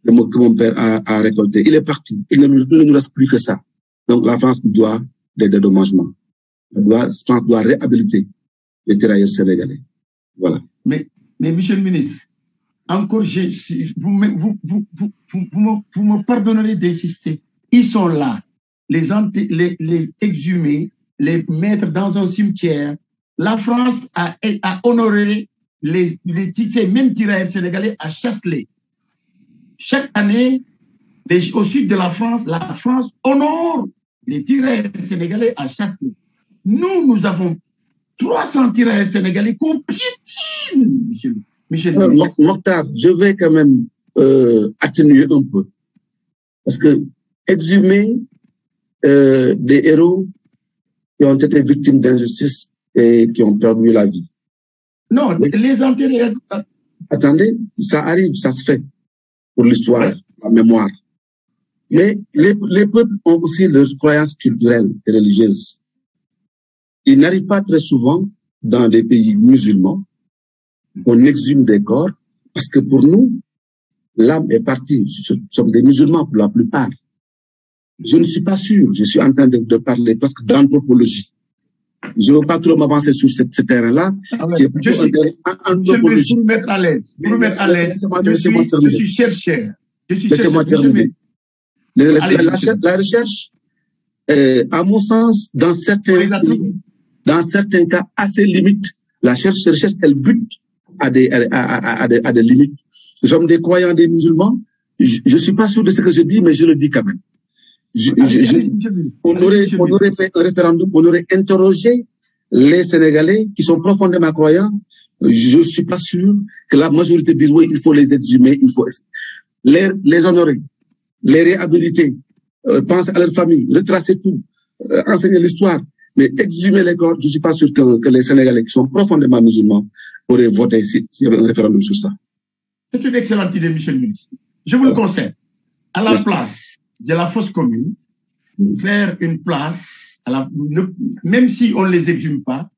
que mon père a récoltées. Il est parti. Il ne nous reste plus que ça. Donc, la France doit des dédommagements. La France doit réhabiliter les tirailleurs sénégalais. Voilà. Mais monsieur le ministre, encore, vous me pardonnerez d'insister. Ils sont là. Les exhumés, les mettre dans un cimetière. La France a honoré ces mêmes tirailleurs sénégalais à Chasselet. Chaque année, au sud de la France honore les tirailleurs sénégalais à Chasselet. Nous avons 300 tirailleurs sénégalais qu'on piétine, Michel. Mokhtar, je vais quand même atténuer un peu. Parce que exhumer des héros qui ont été victimes d'injustice et qui ont perdu la vie. Non, oui. Les enterrer. Attendez, ça arrive, ça se fait pour l'histoire, la mémoire. Mais les peuples ont aussi leurs croyances culturelles et religieuses. Ils n'arrivent pas très souvent dans des pays musulmans qu'on exhume des corps parce que pour nous, l'âme est partie. Nous sommes des musulmans pour la plupart. Je ne suis pas sûr, je suis en train de parler presque d'anthropologie. Je ne veux pas trop m'avancer sur ce terrain-là, qui est plutôt un terrain anthropologique. Pour vous mettre à l'aise, je suis chercheur. Laissez-moi terminer. La recherche, à mon sens, dans certains cas assez limite, la recherche, elle bute à des limites. Nous sommes des croyants, des musulmans. Je ne suis pas sûr de ce que je dis, mais je le dis quand même. On aurait fait un référendum, on aurait interrogé les Sénégalais qui sont profondément croyants. Je ne suis pas sûr que la majorité dise oui, il faut les exhumer, il faut les honorer, les réhabiliter, penser à leur famille, retracer tout, enseigner l'histoire. Mais exhumer les corps, je ne suis pas sûr que les Sénégalais qui sont profondément musulmans auraient voté s'il y avait un référendum sur ça. C'est une excellente idée, monsieur le ministre. Je vous le conseille. À la place de la fosse commune, faire une place, même si on ne les exhume pas,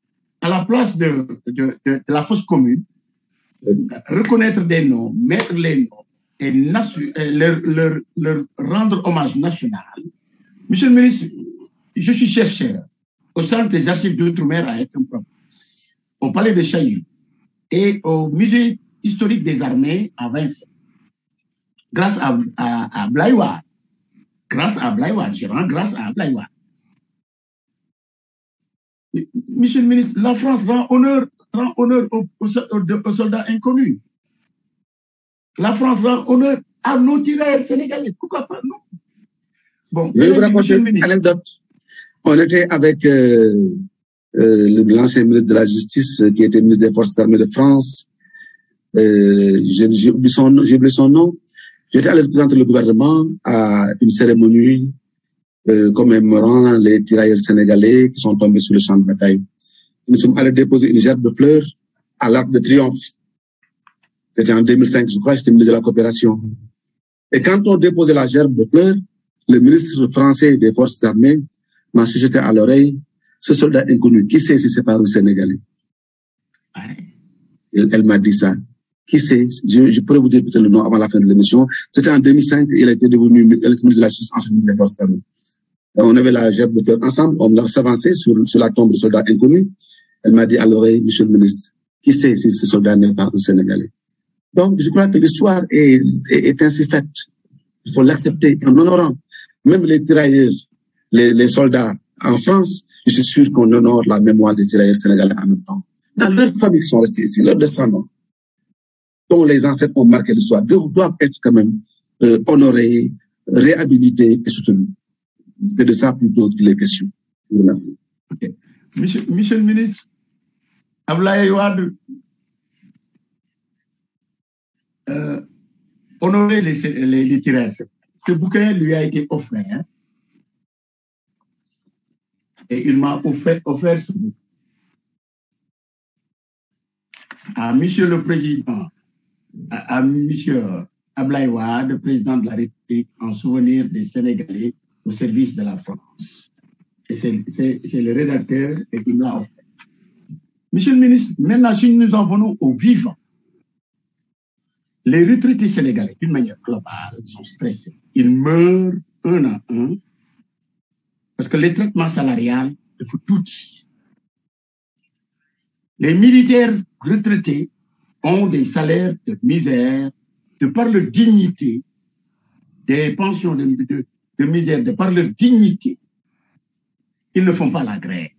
à la place de la fosse commune, reconnaître des noms, mettre les noms et leur rendre hommage national. Monsieur le ministre, je suis chercheur au Centre des archives d'outre-mer à Aix-en-Provence, au Palais de Chailly et au Musée historique des armées à Vincennes. Grâce à Blaïwad. Je rends grâce à Blaïwad. Monsieur le ministre, la France rend honneur aux soldats inconnus. La France rend honneur à nos tirailleurs sénégalais. Pourquoi pas nous? Bon, je vais vous raconter une anecdote. On était avec l'ancien ministre de la Justice qui était ministre des Forces armées de France. J'ai oublié son nom. J'étais allé représenter le gouvernement à une cérémonie commémorant les tirailleurs sénégalais qui sont tombés sur le champ de bataille. Nous sommes allés déposer une gerbe de fleurs à l'Arc de Triomphe. C'était en 2005, je crois, j'étais ministre de la Coopération. Et quand on déposait la gerbe de fleurs, le ministre français des Forces armées m'a chuchoté à l'oreille, ce soldat inconnu, qui sait si c'est pas un Sénégalais? Elle m'a dit ça. Qui sait? Je pourrais vous dire peut-être le nom avant la fin de l'émission. C'était en 2005, il était devenu ministre de la Justice, ensuite des Forces armées. On avait la gerbe de fleurs ensemble, on s'avançait sur la tombe du soldat inconnu. Elle m'a dit à l'oreille, monsieur le ministre, qui sait si ce soldat n'est pas un Sénégalais? Donc, je crois que l'histoire est ainsi faite. Il faut l'accepter en honorant. Même les tirailleurs, les soldats en France, je suis sûr qu'on honore la mémoire des tirailleurs sénégalais en même temps. Dans leurs familles qui sont restées ici, leurs descendants, dont les ancêtres ont marqué l'histoire, doivent être quand même honorés, réhabilités et soutenus. C'est de ça plutôt qu'il est question. Je vous remercie. Okay. Monsieur le ministre, Abdoulaye Wade honorer les tirailleurs. Ce bouquin lui a été offert. Hein? Et il m'a offert ce bouquin. À monsieur le président, à monsieur Abdoulaye Wade, président de la République, en souvenir des Sénégalais au service de la France. Et c'est le rédacteur et il me l'a offert. Monsieur le ministre, maintenant, si nous en venons au vivant, les retraités sénégalais, d'une manière globale, sont stressés. Ils meurent un à un parce que les traitements salariales, il faut tout dire. Les militaires retraités ont des salaires de misère de par leur dignité, des pensions de misère de par leur dignité. Ils ne font pas la grève.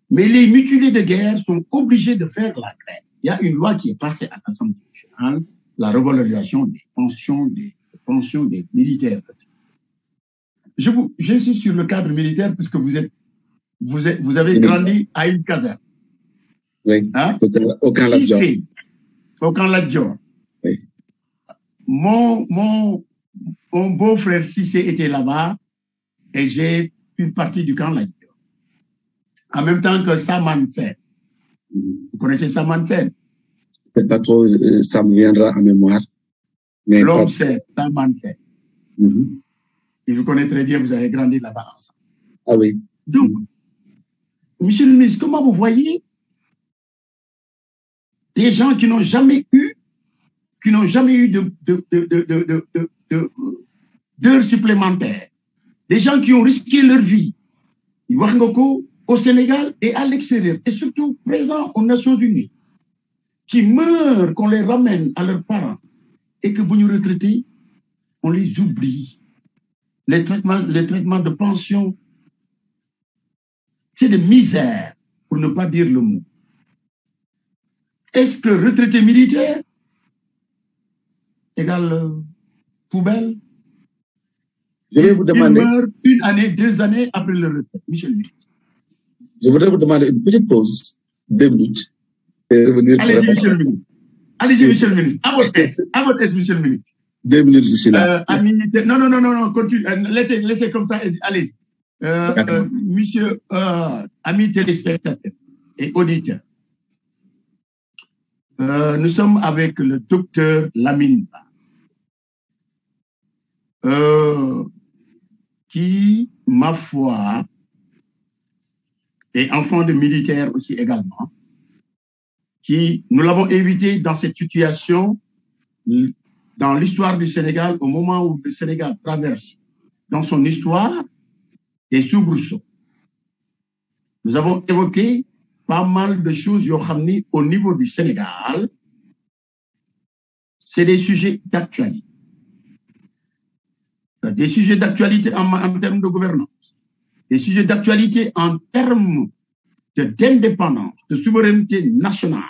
Mais les mutilés de guerre sont obligés de faire la grève. Il y a une loi qui est passée à l'Assemblée nationale, la revalorisation des pensions des militaires. J'insiste sur le cadre militaire puisque vous avez grandi à une caserne. Oui, hein? Au camp Lat-Dior. Au camp Lat-Dior. Oui. Mon beau-frère Cissé était là-bas et j'ai une partie du camp Lat-Dior. En même temps que Saman Sen. Vous connaissez Saman Sen? C'est pas trop, ça me viendra en mémoire. L'homme c'est Saman Sen. Et je connais très bien, vous avez grandi là-bas ensemble. Ah oui. Donc, monsieur le ministre, comment vous voyez des gens qui n'ont jamais eu d'heures supplémentaires, des gens qui ont risqué leur vie, au Sénégal et à l'extérieur, et surtout présents aux Nations Unies, qui meurent, qu'on les ramène à leurs parents, et que vous nous retraités, on les oublie. Les traitements de pension, c'est de misère, pour ne pas dire le mot. Est-ce que retraité militaire égale poubelle? Je vais vous demander. Il meurt une année, 2 années après le retraite, Michel Ministre. Je voudrais vous demander une petite pause, 2 minutes, et revenir. Allez-y, Michel le Ministre. Allez-y, Michel le Ministre. À votre tête, Michel le Ministre. 2 minutes, je suis là. Non, continue. Laissez comme ça, allez-y. Monsieur, amis téléspectateurs et auditeurs, nous sommes avec le docteur Lamine Ba, qui, ma foi, est enfant de militaire aussi également, qui, nous l'avons invité dans cette situation, dans l'histoire du Sénégal, au moment où le Sénégal traverse dans son histoire des soubresauts. Nous avons évoqué pas mal de choses au niveau du Sénégal. C'est des sujets d'actualité. Des sujets d'actualité en termes de gouvernance. Des sujets d'actualité en termes d'indépendance, de souveraineté nationale.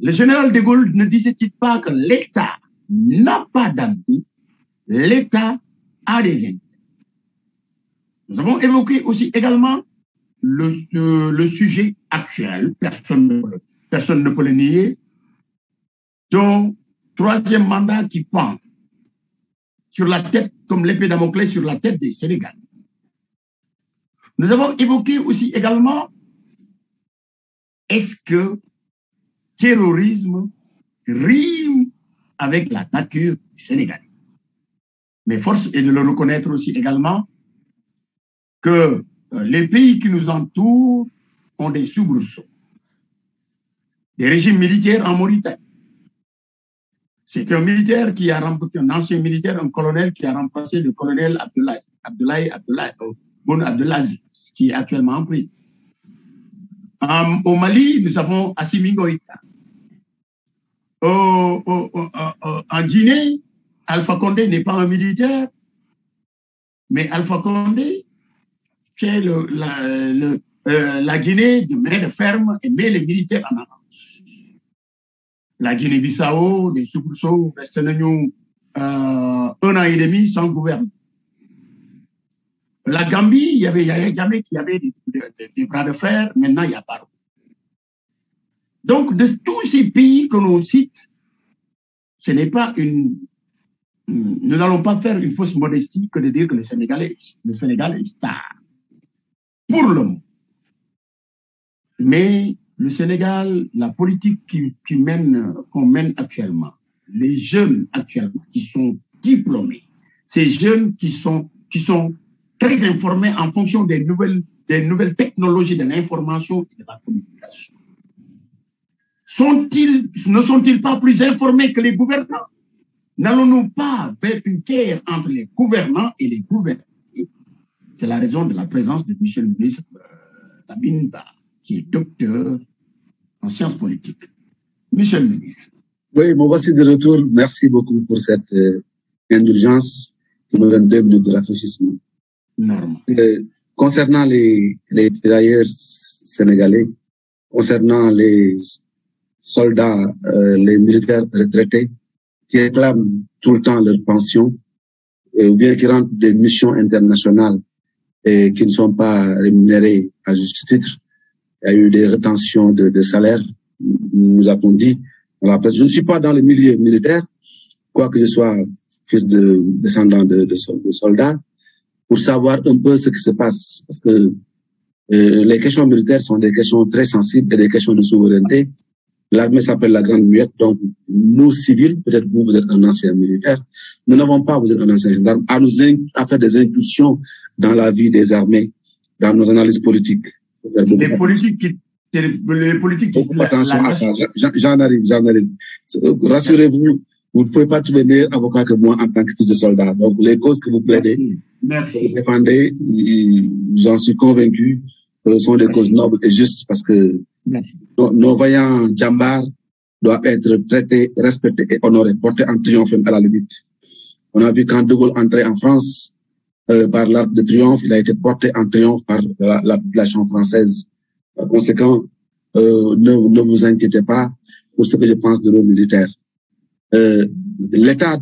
Le général de Gaulle ne disait-il pas que l'État n'a pas d'amis, l'État a des intérêts. Nous avons évoqué aussi également le sujet actuel, personne ne peut le nier, dont troisième mandat qui pend sur la tête, comme l'épée Damoclès sur la tête des Sénégalais. Nous avons évoqué aussi également, est-ce que terrorisme rime avec la nature du Sénégalais? Mais force est de le reconnaître aussi également que les pays qui nous entourent ont des soubresauts. Des régimes militaires en Mauritanie. C'est un militaire qui a remplacé, un ancien militaire, un colonel qui a remplacé le colonel Boun Abdelaziz, qui est actuellement en prison. Au Mali, nous avons Assimi Goïta. En Guinée, Alpha Condé n'est pas un militaire, mais Alpha Condé fait la Guinée de main de ferme et met les militaires en avance. La Guinée-Bissau, des soubresauts, restent un an et demi sans gouvernement. La Gambie, il y avait Yahya qui avait des bras de fer, maintenant il n'y a pas. Donc, de tous ces pays que l'on cite, ce n'est pas nous n'allons pas faire une fausse modestie que de dire que le Sénégal est star. Pour le moment. Mais le Sénégal, la politique qu'on mène actuellement, les jeunes actuellement qui sont diplômés, ces jeunes qui sont très informés en fonction des nouvelles technologies de l'information et de la communication. Ne sont-ils pas plus informés que les gouvernants? N'allons-nous pas vers une guerre entre les gouvernants et les gouvernés? C'est la raison de la présence de Michel le ministre Lamine Ba, qui est docteur en sciences politiques. Monsieur le ministre. Oui, bon, voici de retour. Merci beaucoup pour cette indulgence qui nous donne 2 minutes de rafraîchissement. Normal. Concernant les tirailleurs sénégalais, concernant les soldats, les militaires retraités qui réclament tout le temps leur pension, ou bien qui rentrent des missions internationales et qui ne sont pas rémunérés à juste titre. Il y a eu des rétentions de salaire, nous avons dit dans la presse. Je ne suis pas dans le milieu militaire, quoique je sois fils de descendant de soldats, pour savoir un peu ce qui se passe. Parce que les questions militaires sont des questions très sensibles et des questions de souveraineté. L'armée s'appelle la Grande Muette, donc nous, civils, peut-être vous êtes un ancien militaire, nous n'avons pas, vous êtes un ancien gendarme, à faire des incursions dans la vie des armées, dans nos analyses politiques. Les politiques beaucoup attention à ça. J'en arrive. Rassurez-vous, vous ne pouvez pas trouver meilleur avocat que moi en tant que fils de soldat. Donc, les causes que vous plaidez, Merci. que vous défendez, j'en suis convaincu, sont des causes nobles et justes parce que nos vaillants djambars doivent être traités, respectés et honorés, portés en triomphe à la limite. On a vu quand De Gaulle entrait en France, par l'Arc de Triomphe, il a été porté en triomphe par la population française. Par conséquent, ne vous inquiétez pas pour ce que je pense de nos militaires. L'État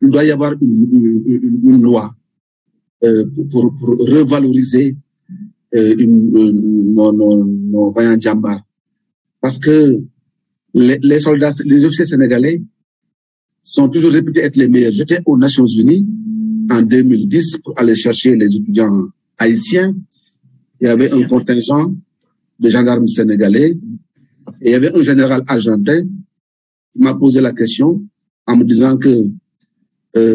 il doit y avoir une loi pour revaloriser nos vaillants djambars. Parce que les soldats, les officiers sénégalais sont toujours réputés être les meilleurs. J'étais aux Nations Unies en 2010 pour aller chercher les étudiants haïtiens. Il y avait un contingent de gendarmes sénégalais et il y avait un général argentin qui m'a posé la question en me disant que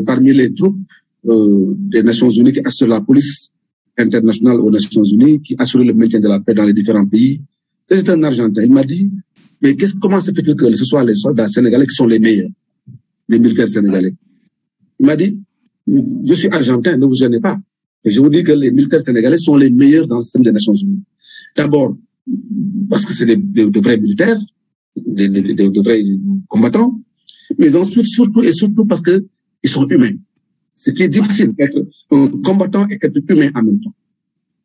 parmi les troupes des Nations Unies qui assurent la police internationale aux Nations Unies, qui assurent le maintien de la paix dans les différents pays, c'était un Argentin. Il m'a dit, mais comment se fait-il que ce soit les soldats sénégalais qui sont les meilleurs, les militaires sénégalais? Il m'a dit, je suis argentin, ne vous gênez pas. Et je vous dis que les militaires sénégalais sont les meilleurs dans le système des Nations Unies. D'abord, parce que c'est de vrais militaires, de vrais combattants, mais ensuite, surtout parce que ils sont humains. Ce qui est difficile, être un combattant et être humain en même temps.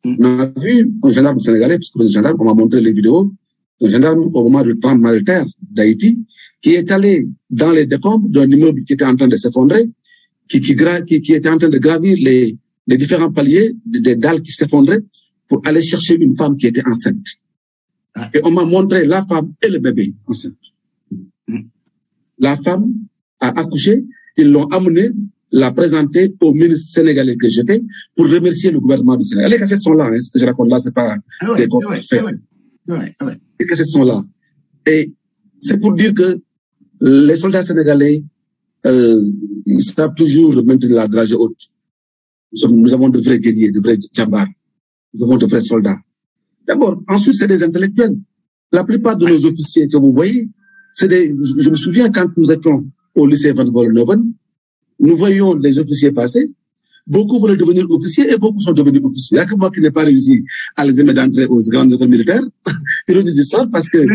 On a vu un gendarme sénégalais, parce que le gendarme, on m'a montré les vidéos, un gendarme au moment du tremblement de terre d'Haïti, qui est allé dans les décombres d'un immeuble qui était en train de s'effondrer, qui était en train de gravir les différents paliers des dalles qui s'effondraient pour aller chercher une femme qui était enceinte. Et on m'a montré la femme et le bébé enceinte. La femme a accouché, ils l'ont amenée, l'a présentée au ministre sénégalais que j'étais pour remercier le gouvernement du Sénégal. Les cassettes sont là, hein, ce que je raconte là, c'est pas des comptes faits. Les cassettes sont là. Et c'est pour dire que les soldats sénégalais, ils savent toujours maintenir la dragée haute. Nous avons de vrais guerriers, de vrais djambars. Nous avons de vrais soldats. D'abord, ensuite, c'est des intellectuels. La plupart de nos officiers que vous voyez, je me souviens quand nous étions au lycée Van Vollenhoven, nous voyions les officiers passer. Beaucoup voulaient devenir officiers et beaucoup sont devenus officiers. Il n'y a que moi qui n'ai pas réussi à les aimer d'entrer aux grandes écoles militaires. Ironie du sort, parce que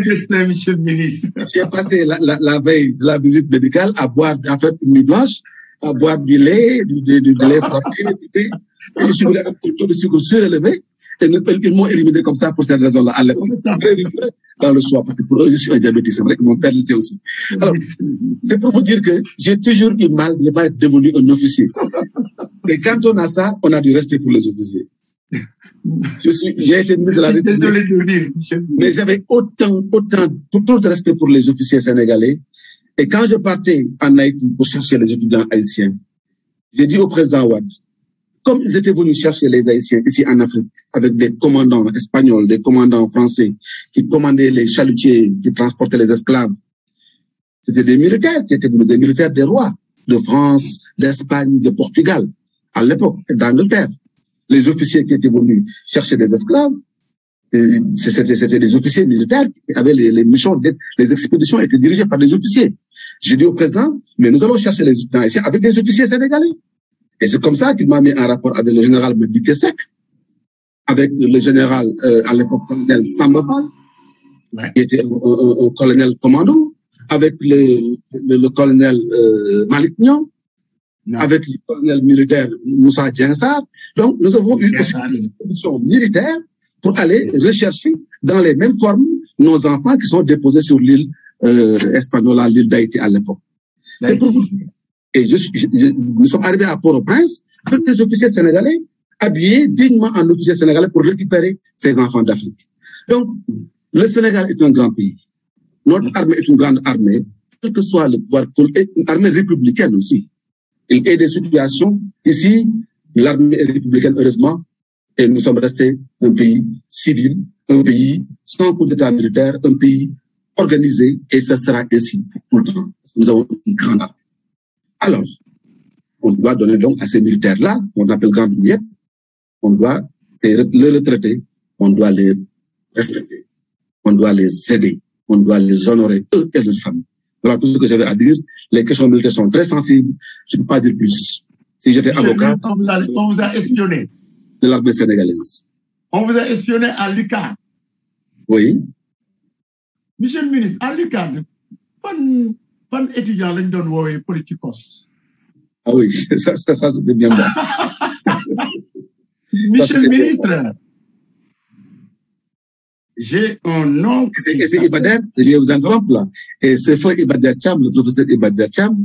j'ai passé la veille de la visite médicale à boire, à faire une nuit blanche, à boire du lait, du lait frappé, du thé. Et je suis venu avec un taux de sucre surélevé. Et ils m'ont éliminé comme ça pour cette raison-là. À l'époque, c'était très rigolo dans le choix, parce que pour eux, je suis un diabétique. C'est vrai que mon père l'était aussi. Alors, c'est pour vous dire que j'ai toujours eu mal de ne pas être devenu un officier. Et quand on a ça, on a du respect pour les officiers. J'ai été ministre de la République, mais j'avais autant de respect pour les officiers sénégalais. Et quand je partais en Haïti pour chercher les étudiants haïtiens, j'ai dit au président Wade, comme ils étaient venus chercher les Haïtiens ici en Afrique, avec des commandants espagnols, des commandants français, qui commandaient les chalutiers, qui transportaient les esclaves, c'était des militaires qui étaient venus, des militaires des rois, de France, d'Espagne, de Portugal, à l'époque, et d'Angleterre. Les officiers qui étaient venus chercher des esclaves, c'était des officiers militaires qui avaient les missions, les expéditions étaient dirigées par des officiers. J'ai dit au président, mais nous allons chercher les étudiants haïtiens avec des officiers sénégalais. Et c'est comme ça qu'il m'a mis en rapport avec le général Médiké Seck, avec le général, à l'époque, colonel Samba Fall, qui était un colonel commando, avec le colonel Malick Niang, avec le colonel militaire Moussa Diensar. Donc, nous avons eu aussi une position militaire pour aller rechercher dans les mêmes formes nos enfants qui sont déposés sur l'île espagnole, l'île d'Haïti à l'époque. C'est pour vous dire. Et nous sommes arrivés à Port-au-Prince avec des officiers sénégalais habillés dignement en officiers sénégalais pour récupérer ces enfants d'Afrique. Donc, le Sénégal est un grand pays. Notre armée est une grande armée, quel que soit le pouvoir, une armée républicaine aussi. Il y a des situations, ici, l'armée est républicaine, heureusement, et nous sommes restés un pays civil, un pays sans coup d'état militaire, un pays organisé, et ça sera ainsi tout le temps. Nous avons une grande armée. Alors, on doit donner donc à ces militaires-là, qu'on appelle grandes miettes, on doit les retraiter, on doit les respecter, on doit les aider, on doit les honorer, eux et leurs familles. Voilà tout ce que j'avais à dire. Les questions militaires sont très sensibles, je ne peux pas dire plus. Si j'étais avocat... On vous a espionné. De l'armée sénégalaise. On vous a espionné à l'UQAD. Oui. Monsieur le ministre, à l'UQAD, ban étudiant lañ doon woowee politicos. Ah oui, ça c'était bien bon. Monsieur le ministre, j'ai un nom. Et c'est Ibader, je vais vous interrompre là. Et c'est feu Ibader Cham, le professeur Ibader Cham,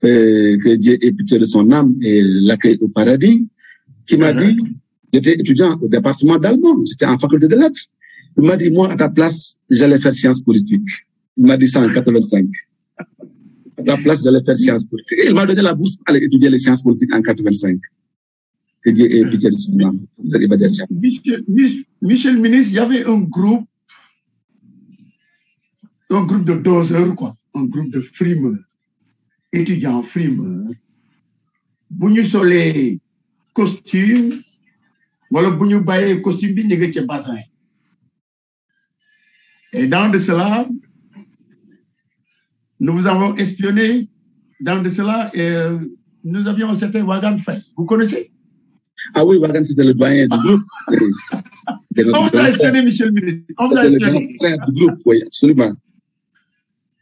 que Dieu ait pitié de son âme et l'accueille au paradis, qui m'a dit, j'étais étudiant au département d'allemand, j'étais en faculté de lettres. Il m'a dit, moi, à ta place, j'allais faire sciences politiques. Il m'a dit ça en 85. À ta place, j'allais faire sciences politiques. Et il m'a donné la bourse pour aller étudier les sciences politiques en 85. Que Dieu ait pitié de son âme. C'est Ibader Cham. Monsieur le ministre, il y avait un groupe de doseurs, quoi. Un groupe de frimeurs, étudiants frimeurs. Bu ñu solee costume, wala bu ñu bàyyee costume bi ñu ngi ci bassin. Et dans de cela, nous vous avons espionné. Dans de cela, nous avions un certain Wagan Faye. Vous connaissez? Ah oui, Wagan, c'était le doyen du groupe. On vous a espionné, monsieur le ministre. On vous a espionné. Le frère du groupe, oui, absolument.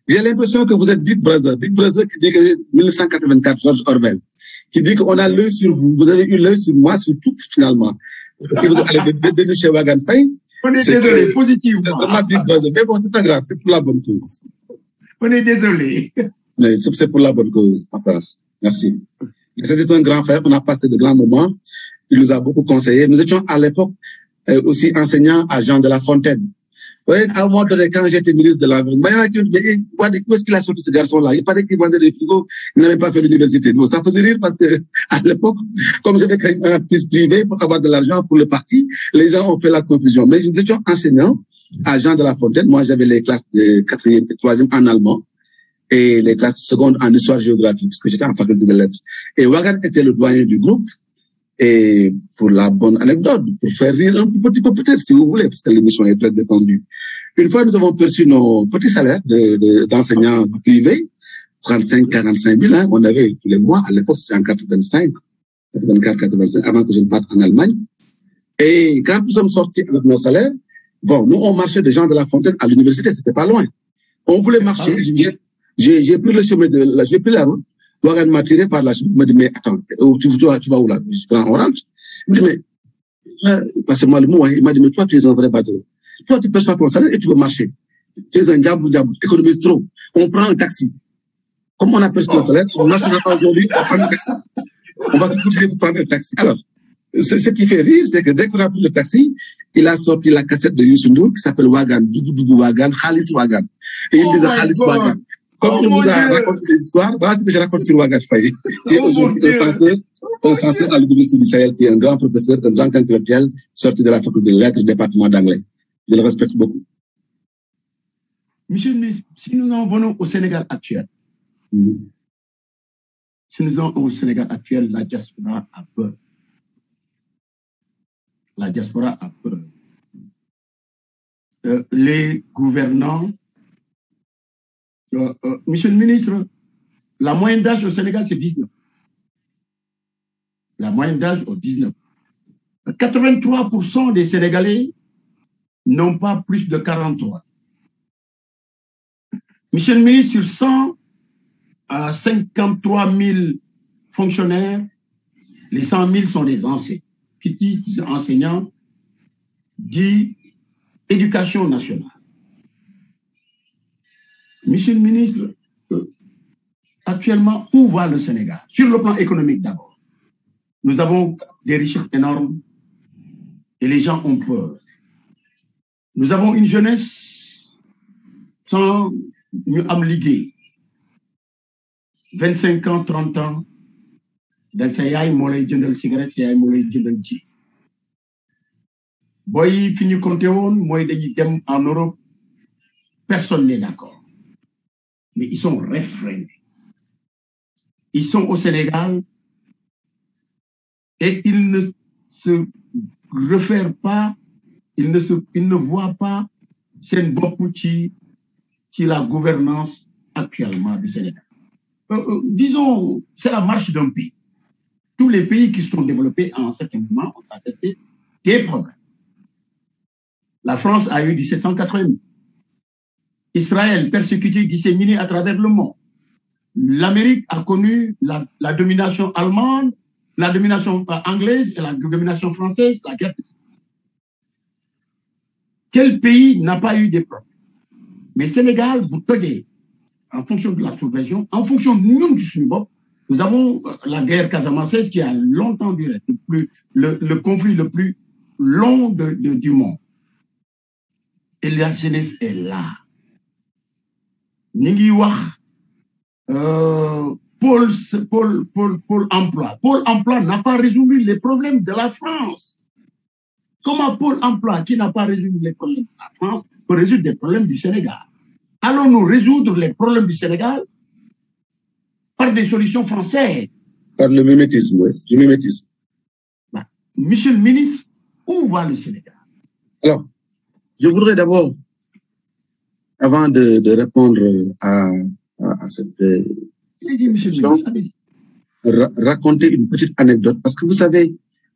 J'ai l'impression que vous êtes Big Brother. Big Brother qui dit que 1984, George Orwell, qui dit qu'on a l'œil sur vous. Vous avez eu l'œil sur moi, sur tout, finalement. Parce que si vous allez dénicher Wagan Faye, on est désolé, positivement. C'est vraiment Big Brother. Mais bon, c'est pas grave, c'est pour la bonne cause. On est désolé. C'est pour la bonne cause. Merci. C'était un grand frère, on a passé de grands moments. Il nous a beaucoup conseillé. Nous étions à l'époque aussi enseignants à Jean de La Fontaine. Oui, à un moment donné, quand j'étais ministre de l'Environnement, il y en a qui me disaient, où est-ce qu'il a sorti ce garçon-là? Il paraît qu'il vendait des frigos, il n'avait pas fait l'université. Bon, ça faisait rire parce que, à l'époque, comme j'avais créé une entreprise privée pour avoir de l'argent pour le parti, les gens ont fait la confusion. Mais nous étions enseignants à Jean de La Fontaine. Moi, j'avais les classes de 4e et 3e en allemand et les classes secondes en histoire-géographie, puisque j'étais en faculté de lettres. Et Wagan était le doyen du groupe. Et pour la bonne anecdote, pour faire rire un petit peu peut-être, si vous voulez, parce que l'émission est très détendue. Une fois, nous avons perçu nos petits salaires d'enseignants privés, 35, 45 000, hein, on avait tous les mois, à l'époque c'était en 85, 84, 85, avant que je ne parte en Allemagne. Et quand nous sommes sortis avec nos salaires, bon, nous on marchait de Jean de La Fontaine à l'université, c'était pas loin. On voulait marcher, j'ai pris le chemin j'ai pris la route. Wagan m'a tiré par la suite, il m'a dit, mais attends, tu vas où là? On rentre. Il me dit, mais, passez-moi le mot, hein. Il m'a dit, mais toi, tu es un vrai bateau. Toi, tu perçois ton salaire et tu veux marcher. Tu es un diable, économise trop. On prend un taxi. Comme on a perçu ton salaire, on marchera pas aujourd'hui, on prend un taxi. On va se cotiser pour prendre un taxi. Alors, ce qui fait rire, c'est que dès qu'on a pris le taxi, il a sorti la cassette de Youssou Ndour qui s'appelle Wagan, Dougou Wagan, Khalis Wagan. Et il disait Khalis Wagan. Comme il vous a raconté des histoires, voilà ce que je raconte sur Wagan Faye. Et aujourd'hui, un censeur à l'Université du Sahel, qui est un grand professeur, un grand intellectuel, sorti de la faculté de lettres, département d'anglais. Je le respecte beaucoup. Monsieur le ministre, si nous en venons au Sénégal actuel, la diaspora a peur. La diaspora a peur. Les gouvernants, monsieur le ministre, la moyenne d'âge au Sénégal, c'est 19. La moyenne d'âge au 19. 83% des Sénégalais n'ont pas plus de 43. Monsieur le ministre, sur 153 000 fonctionnaires, les 100 000 sont des enseignants. Qui dit enseignants dit éducation nationale. Monsieur le ministre, actuellement, où va le Sénégal? Sur le plan économique d'abord. Nous avons des richesses énormes et les gens ont peur. Nous avons une jeunesse sans nous amliguer. 25 ans, 30 ans, dans sa yaay moo lay jëndal cigarette, sa yaay moo lay jëndal ji. Boy fi ñu compté woon mooy dañuy dem en Europe, personne n'est d'accord. Mais ils sont réfrénés. Ils sont au Sénégal et ils ne se réfèrent pas, ils ne voient pas seen bopp ci la gouvernance actuellement du Sénégal. Disons, c'est la marche d'un pays. Tous les pays qui se sont développés à un certain moment ont attesté des problèmes. La France a eu 1780. Israël persécuté, disséminé à travers le monde. L'Amérique a connu la domination allemande, la domination anglaise et la domination française, la guerre. Quel pays n'a pas eu des problèmes? Mais Sénégal, vous tenez, en fonction de la sous-région, en fonction de nous du Sud-Bop, nous avons la guerre casamançaise qui a longtemps duré, le conflit le plus long du monde. Et la jeunesse est là. Ningi wax Pôle emploi. Pôle emploi n'a pas résolu les problèmes de la France. Comment Pôle emploi, qui n'a pas résolu les problèmes de la France, peut résoudre des problèmes du Sénégal? Allons-nous résoudre les problèmes du Sénégal par des solutions françaises? Par le mimétisme, oui, du mimétisme. Bah, monsieur le ministre, où va le Sénégal? Alors, je voudrais d'abord, avant de répondre à cette question, raconter une petite anecdote. Parce que vous savez,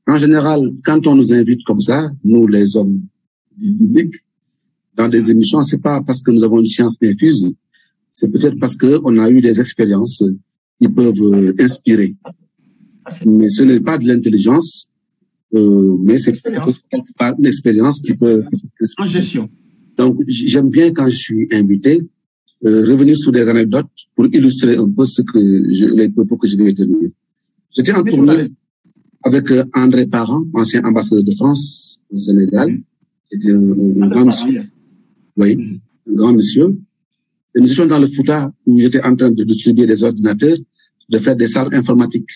en général, quand on nous invite comme ça, nous les hommes du public, dans des émissions, c'est pas parce que nous avons une science infuse, c'est peut-être parce qu'on a eu des expériences qui peuvent inspirer. Mais ce n'est pas de l'intelligence, mais c'est quelque part une expérience qui peut en gestion. Donc, j'aime bien quand je suis invité, revenir sur des anecdotes pour illustrer un peu les propos que je vais tenir. J'étais en tournée avec André Parent, ancien ambassadeur de France au Sénégal. C'était un grand monsieur. Oui, un grand monsieur. Et nous étions dans le Fouta où j'étais en train de distribuer des ordinateurs, de faire des salles informatiques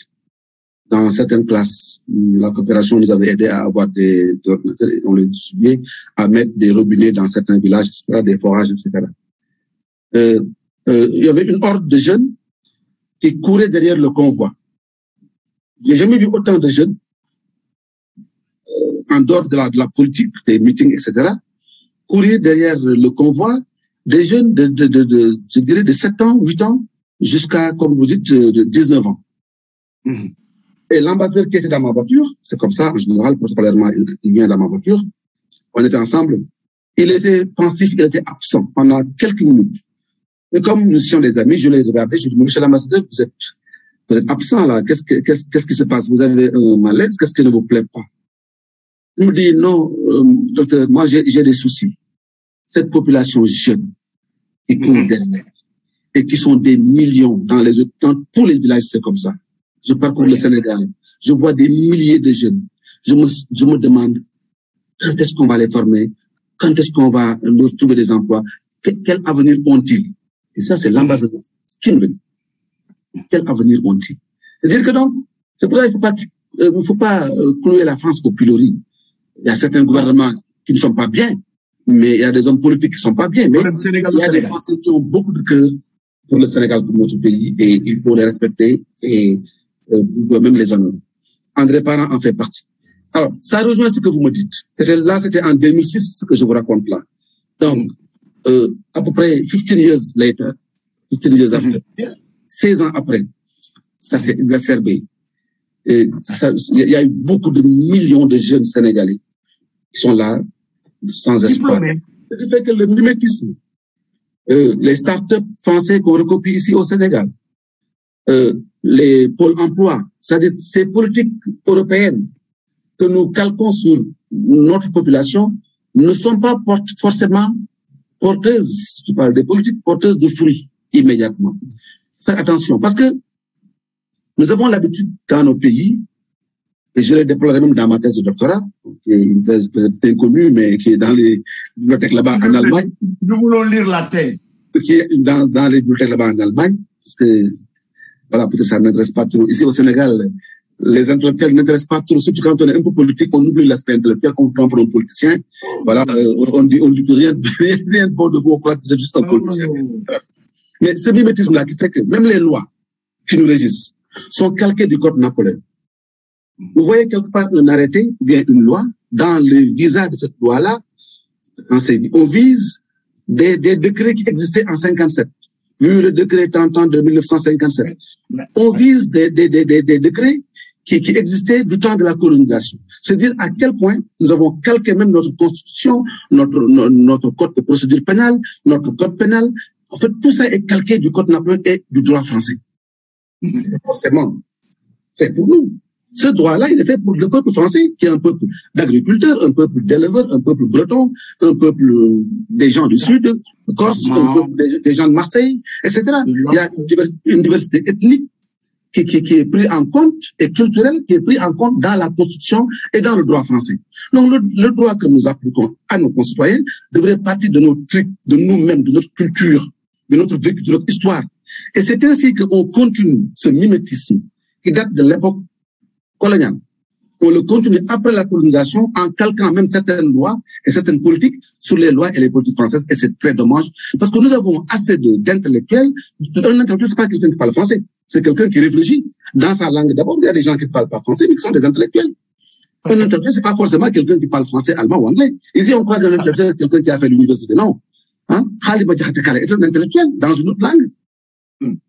dans certaines classes. La coopération nous avait aidé à avoir des ordinateurs et on les distribuait, à mettre des robinets dans certains villages, etc., des forages, etc. Il y avait une horde de jeunes qui couraient derrière le convoi. J'ai jamais vu autant de jeunes, en dehors de la politique, des meetings, etc., courir derrière le convoi, des jeunes je dirais, de 7 ans, 8 ans, jusqu'à, comme vous dites, de 19 ans. Et l'ambassadeur qui était dans ma voiture, c'est comme ça, en général, particulièrement, il vient dans ma voiture, on était ensemble, il était pensif, il était absent pendant quelques minutes. Et comme nous étions des amis, je l'ai regardé, je lui ai dit, monsieur l'ambassadeur, vous êtes absent là, qu'est-ce qui se passe? Vous avez un malaise, qu'est-ce qui ne vous plaît pas? Il me dit, non, docteur, moi j'ai des soucis. Cette population jeune qui court derrière et qui sont des millions dans tous les villages, c'est comme ça. Je parcours le Sénégal, je vois des milliers de jeunes. Je me demande quand est-ce qu'on va les former, quand est-ce qu'on va leur trouver des emplois, quel avenir ont-ils? Et ça, c'est l'ambassadeur qui me dit. Quel avenir ont-ils? C'est-à-dire que donc, c'est pour ça qu'il ne faut pas clouer la France au pilori. Il y a certains gouvernements qui ne sont pas bien, mais il y a des hommes politiques qui ne sont pas bien. Mais il y a des Français qui ont beaucoup de cœur pour le Sénégal, pour notre pays, et il faut les respecter et même les honorer. André Parent en fait partie. Alors, ça rejoint ce que vous me dites. C'était en 2006 ce que je vous raconte là. Donc, à peu près 15 years later, 15 years after, 16 ans après, ça s'est exacerbé. Il y a eu beaucoup de millions de jeunes Sénégalais qui sont là, sans espoir. Ce qui fait que le mimétisme, les start-up français qu'on recopie ici au Sénégal, les pôles emploi, c'est-à-dire ces politiques européennes que nous calquons sur notre population, ne sont pas forcément porteuses, je parle des politiques porteuses de fruits immédiatement. Faire attention, parce que nous avons l'habitude dans nos pays, et je l'ai déploré même dans ma thèse de doctorat, qui est une thèse peut-être inconnue, mais qui est dans les bibliothèques là-bas en Allemagne. Nous voulons lire la thèse. Qui est dans les bibliothèques là-bas en Allemagne, parce que, voilà, peut-être ça n'intéresse pas trop. Ici au Sénégal, les intellectuels n'intéressent pas trop, surtout quand on est un peu politique, on oublie l'aspect intellectuel, on prend pour un politicien. Voilà, on dit rien de bon de vous, on croit que vous êtes juste un politicien. Mais ce mimétisme-là qui fait que même les lois qui nous régissent sont calquées du code Napoléon. Vous voyez quelque part un arrêté ou bien une loi, dans le visa de cette loi-là, on vise des décrets qui existaient en 57. Vu le décret tentant de 1957. On vise des décrets qui existaient du temps de la colonisation. C'est-à-dire à quel point nous avons calqué même notre constitution, notre code de procédure pénale, notre code pénal. En fait, tout ça est calqué du code Napoléon et du droit français. C'est forcément fait pour nous. Ce droit-là, il est fait pour le peuple français, qui est un peuple d'agriculteurs, un peuple d'éleveurs, un peuple breton, un peuple des gens du Sud, Corse, un peuple des gens de Marseille, etc. Il y a une diversité ethnique qui est prise en compte et culturelle qui est prise en compte dans la Constitution et dans le droit français. Donc, le droit que nous appliquons à nos concitoyens devrait partir de nos trucs, de nous-mêmes, de notre culture, de notre vécu, de notre histoire. Et c'est ainsi qu'on continue ce mimétisme qui date de l'époque coloniale. On le continue après la colonisation en calquant même certaines lois et certaines politiques sur les lois et les politiques françaises. Et c'est très dommage parce que nous avons assez d'intellectuels. Un intellectuel, c'est pas quelqu'un qui parle français. C'est quelqu'un qui réfléchit dans sa langue. D'abord, il y a des gens qui ne parlent pas français, mais qui sont des intellectuels. Un intellectuel, c'est pas forcément quelqu'un qui parle français, allemand ou anglais. Ici, on croit qu'un intellectuel, c'est quelqu'un qui a fait l'université. Non. Khalid Diakhaté Kale est un intellectuel dans une autre langue.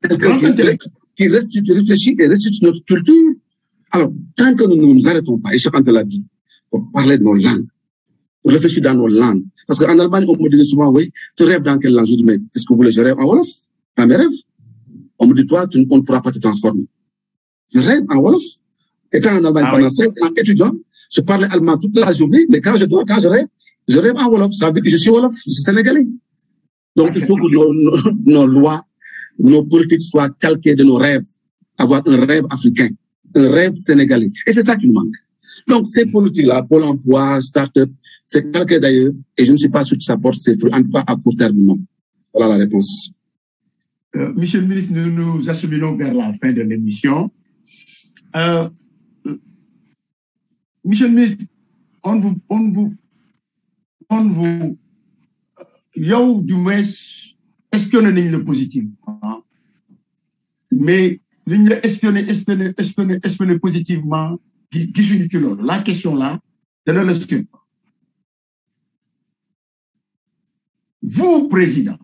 Quelqu'un qui réfléchit et restitue notre culture. Alors, tant que nous ne nous arrêtons pas, et chacun te l'a dit, pour parler de nos langues, pour réfléchir dans nos langues. Parce qu'en Allemagne, on me disait souvent, oui, tu rêves dans quelle langue? Je dis, mais est-ce que vous voulez, je rêve en Wolof? Dans mes rêves. On me dit, toi, on ne pourra pas te transformer. Je rêve en Wolof. Étant en Allemagne pendant 5 ans étudiant, je parlais allemand toute la journée, mais quand je dors, quand je rêve en Wolof. Ça veut dire que je suis Wolof, je suis sénégalais. Donc, il faut que nos lois, nos politiques soient calquées de nos rêves. Avoir un rêve africain. Un rêve sénégalais. Et c'est ça qui nous manque. Donc, ces politiques-là, Pôle emploi, start-up, C'est calqué d'ailleurs, et je ne suis pas sûr que ça porte ses fruits, en tout cas à court terme, non. Voilà la réponse. Monsieur le ministre, nous nous acheminons vers la fin de l'émission. Monsieur le ministre, yow du moins espionné nañ la positivement, mais liñ la espionné positivement gisuñu ci loolu. La question là dana la suivre. Vous, président,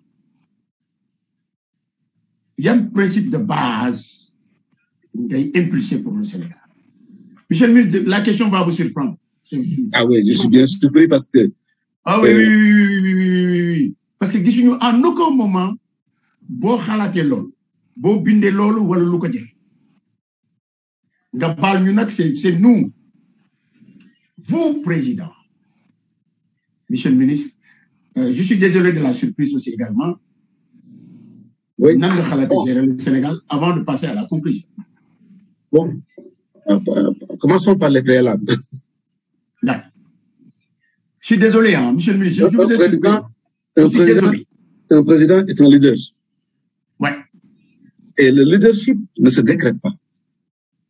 il y a un principe de base ngay impulsé pour le Sénégal. Monsieur le ministre, la question va vous surprendre. Ah oui, je suis bien surpris parce que... Ah oui. Parce que gisuñu en aucun moment boo xalaatee loolu boo bindee loolu wala lu ko jëlee nga baal ñu nag c'est nous. Vous, président, monsieur le ministre, je suis désolé de la surprise aussi également. Oui. Nan nga xalaatee gérer le Sénégal avant de passer à la conclusion. Bon, commençons par les préalables. D'accord. Je suis désolé, hein, monsieur le ministre. Un président est un leader. Ouais. Et le leadership ne se décrète pas.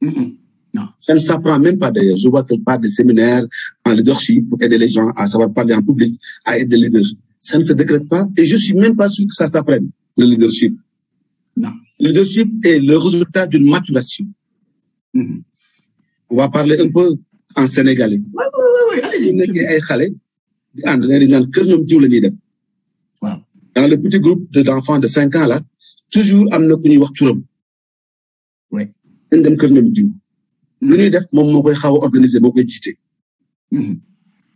Non. Ça ne s'apprend même pas d'ailleurs. Je vois qu'elle parle de séminaires en leadership pour aider les gens à savoir parler en public, à être des leaders. Ça ne se décrète pas et je suis même pas sûr que ça s'apprenne, le leadership. Non. Le leadership est le résultat d'une maturation. On va parler un peu en sénégalais. Oui, allez-y. Dans le petit groupe d'enfants de 5 ans, là, toujours, am na ku ñuy wax turam. Oui. Dañ dem kër ñoom diw. Lu ñuy def moom moo koy xaw a organiser moo koy jiite.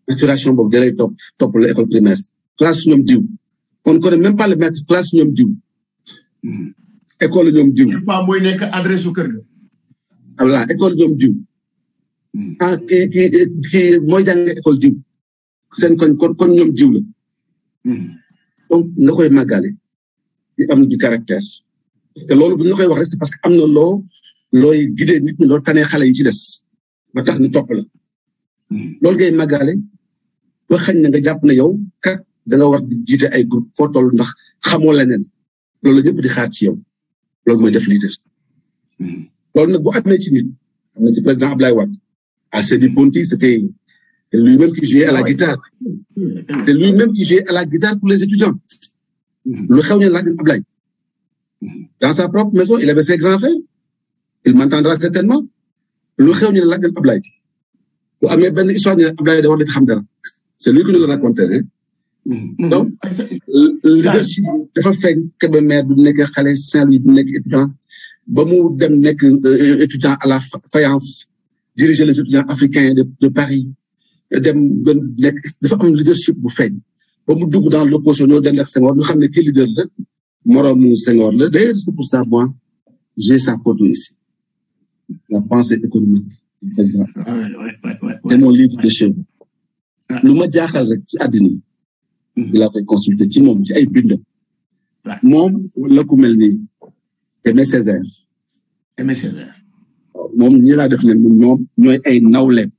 Maturation boobu da lay topp l'école primaire. Classe ñoom diw. On ne connaît même pas le maître, classe ñoom diw. École ñoom diw. Pas mooy nekk adresse su kër ga. Voilà, école ñoom diw. Ah, kii mooy jàng école diw. Seen kon ñoom diw la. Donc nga koy màggale di am du caractère parce que loolu bu ñu koy wax rek c'est parce que am na looy guider nit ñi loo tanee xale yi ci des ba tax ñu topp la loolu ngay màggale ba xañ na nga jàpp ne yow kat da nga war di jiite ay groupe foo toll ndax xamoo leneen loolu la ñëpp di xaar ci yow loolu mooy def leader loolu nag bu amee ci nit am na ci président Abdoulaye Wade à Sébi Ponti c'était lui-même qui jouait à la guitare. C'est lui-même qui jouait à la guitare pour les étudiants. Le xew laaj Ablaye. Dans sa propre maison, il avait ses grands frères. Il m'entendra certainement. Le xew laaj Ablaye. Bu amee benn histoire ñu Ablaye da war di xam dara. C'est lui qui nous le racontait. Donc, le leadership dafa feeñ Kébémer bu nekk xale Saint-Louis bu nekk étudiant ba mu dem nekk étudiant à la Fayence, diriger les étudiants africains de Paris. Dafa am leadership bu feeñ ba mu dugg dans l'opposition ñoo dem ak Senghor ñu xam ne kii leader la moroomu Senghor la d'ailleurs c'est pour ça moi j'ai sa photo ici la pensée économique du président c'est mon livre de chevet lu ma jaaxal rek ci àddina bi laa koy consulter ci moom ci ay bindam moom la ku mel ni Aimé Césaire moom ñi laa def ne ñoom ñooy ay nawleem.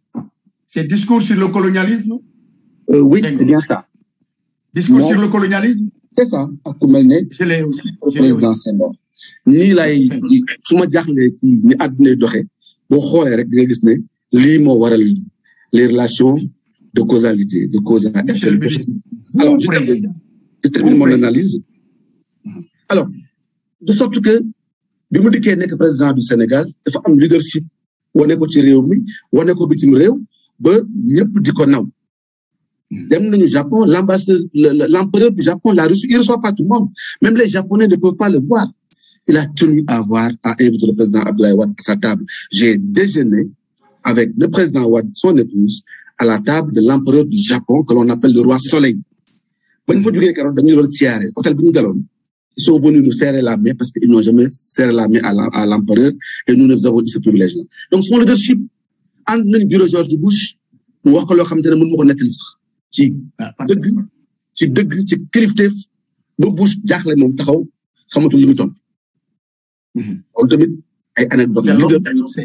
C'est discours sur le colonialisme? Oui, c'est bien ça. Discours sur le colonialisme? C'est ça. Ak ku mel ne le président Senghor. Nii lay su ma jaaxlee ci ni àdduna doxee boo xoolee rek di nga gis ne lii moo waral les relations de causalité, de cause à effet. Alors, je termine mon analyse. Alors, de sorte que bi mu dikkee nekk président du Sénégal dafa am leadership wane ko ci réew mi wane ko bitim réew ba ñëpp di ko naw dem nañu Japon l'empereur du Japon l'a reçu il reçoit pas tout le monde même les Japonais ne peuvent pas le voir il a tenu à inviter le président Abdoulaye Wade à sa table j'ai déjeuné avec le président Wade son épouse à la table de l'empereur du Japon que l'on appelle le roi Soleil ba ñu fa jógee keroog dañu doon siyaare hôtel bi ñu daloon ils sont venus nous serrer la main parce qu'ils n'ont jamais serré la main à l'empereur et nous avons eu ce privilège-là donc son leadership ànd nañ bureau George Bush mu wax ko loo xamante ne mën ma ko nettali sax ci dëgg ci kilifteef ba Bush jaaxle moom taxaw xamatul li muy tontu. loolu tamit ay anecdote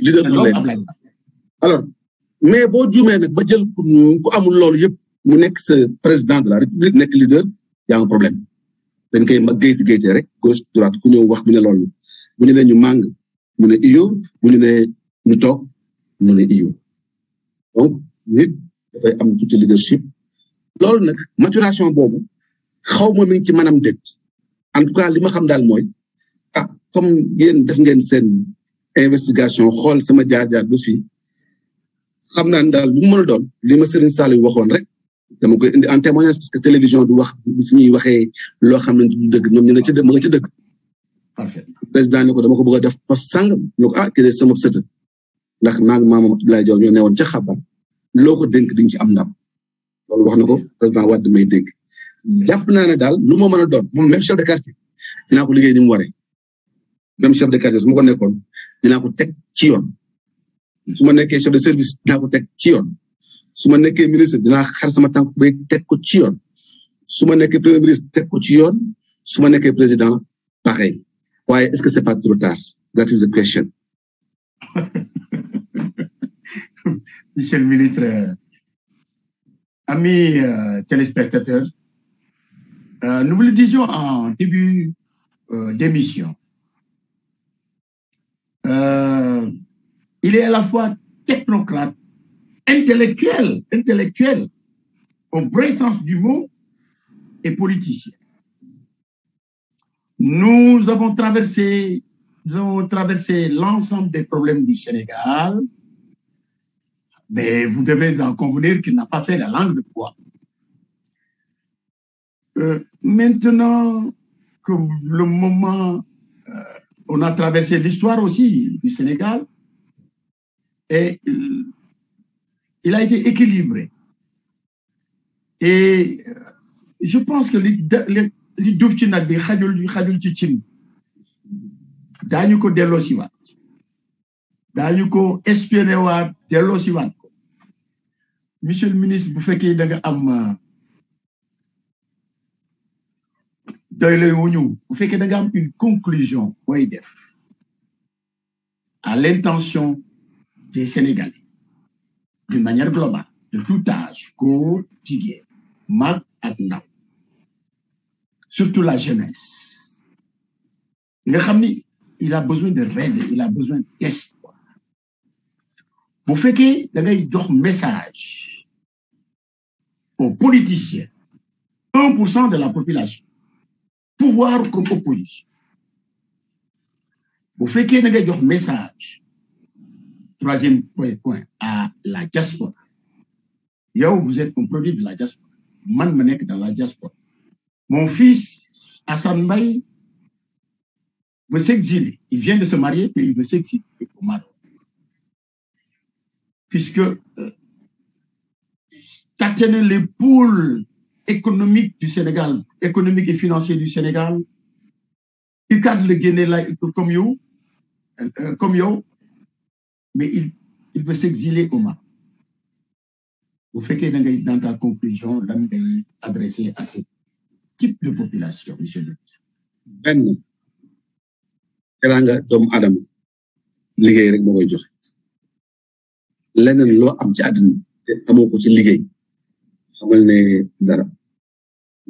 leader bu leen alors mais boo juumee nag ba jël ku amul loolu yëpp mu nekk sa président de la république nekk leader y a un problème dañ koy mag géyte rek gauche droite ku ñëw wax mu ne loolu bu ñu ne ñu màng mu ne iyo bu ñu ne ñu toog mu ne iyo donc nit dafay am tuuti leadership loolu nag maturation boobu xaw ma mi ngi ci manam déet en tout cas li ma xam daal mooy comme yéen def ngeen seen investigation xool sama jaar-jaar ba fii xam naa ne daal lu mu mën a doon li ma Serigne Saliou waxoon rek dama koy indi en témoignage parce que télévision du wax du fi ñuy waxee loo xam ne du dëgg ñoom ñu nga ci dëgg ma nga ci dëgg. Parfait président ne ko dama ko bëgg a def poste sangam ñu ko kii de sama sët ndax maa ngi maamam Abdoulaye Diaw ñoo newoon ca xabaar loo ko dénk diñ ci am ndam loolu wax na ko président Wade may dégg jàpp naa ne daal lu ma mën a doon moom même chef de quartier dinaa ko liggéey ni mu waree même chef de quartier su ma ko nekkoon dinaa ko teg ci yoon su ma nekkee chef de service dinaa ko teg ci yoon su ma nekkee ministre dinaa xar sama tànk bay teg ko ci yoon su ma nekkee premier ministre teg ko ci yoon su ma nekkee président pareil waaye est-ce que c'est pas trop tard that is the question. Monsieur le ministre, amis téléspectateurs, nous vous le disions en début d'émission. Il est à la fois technocrate, intellectuel, au vrai sens du mot, et politicien. Nous avons traversé l'ensemble des problèmes du Sénégal, mais vous devez en convenir qu'il n'a pas fait la langue de bois. Maintenant que le moment, on a traversé l'histoire aussi du Sénégal, et il a été équilibré. Et je pense que li duuf ci nag bi xajul ci cin daañu ko delloosi waat daañu ko espionné waat delloosi waat ko monsieur le ministre bu fekkee da nga am doy lay wuñu bu fekkee da nga am une conclusion booy def à l'intention des Sénégalais d'une manière globale de tout âge góor jigéen mag ak ndaw surtout la jeunesse nga xam ni il a besoin de rêve il a besoin d'espoir bu fekkee da ngay jox message aux politiciens 1% de la population pouvoir comme opposition bu fekkee da ngay jox message troisième point à la diaspora yow vous êtes un produit de la diaspora man ma nekk dans la diaspora. Mon fils, Hassan Mbaye, veut s'exiler. Il vient de se marier, mais il veut s'exiler au Maroc. Puisque les pôles économiques du Sénégal, économiques et financiers du Sénégal, il cadre le Guinée là comme yo, mais il veut s'exiler au Maroc. Vous faites que dans ta conclusion, là, adressé à cette type de population, monsieur le ministre. benn teranga doomu adama liggéey rek moo koy joxe leneen loo am ci àddina te amoo ko ci liggéey xamal ne dara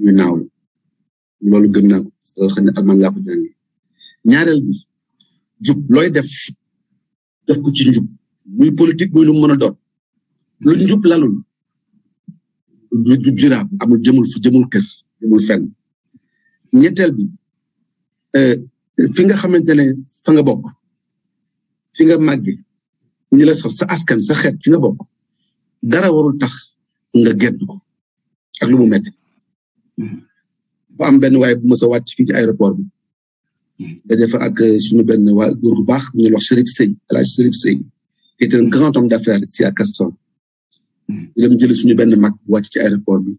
ñu naaw loolu gëm naa ko parce que xam ne Allemagne laa ko jàngee ñaareel bi jub looy def ko ci njub muy politique muy lu mu mën a doon lu njub lalul du juraab amul jëmul kër jëmul fenn ñetteel bi fi nga xamante ne fa nga bokk fi nga màgge ñi la sos sa askan sa xeet fi nga bokk dara warul tax nga gedd ko ak lu mu metti fa am benn waaye bu ma sa wàcc fii ci aéroport bi daje fa ak suñu benn waa góor bu baax ñu wax Chérif Sey El Hadj Chérif Sey qui est un grand homme d'affaires ici à Castor ñu dem jëli suñu benn mag wàcc ci aéroport bi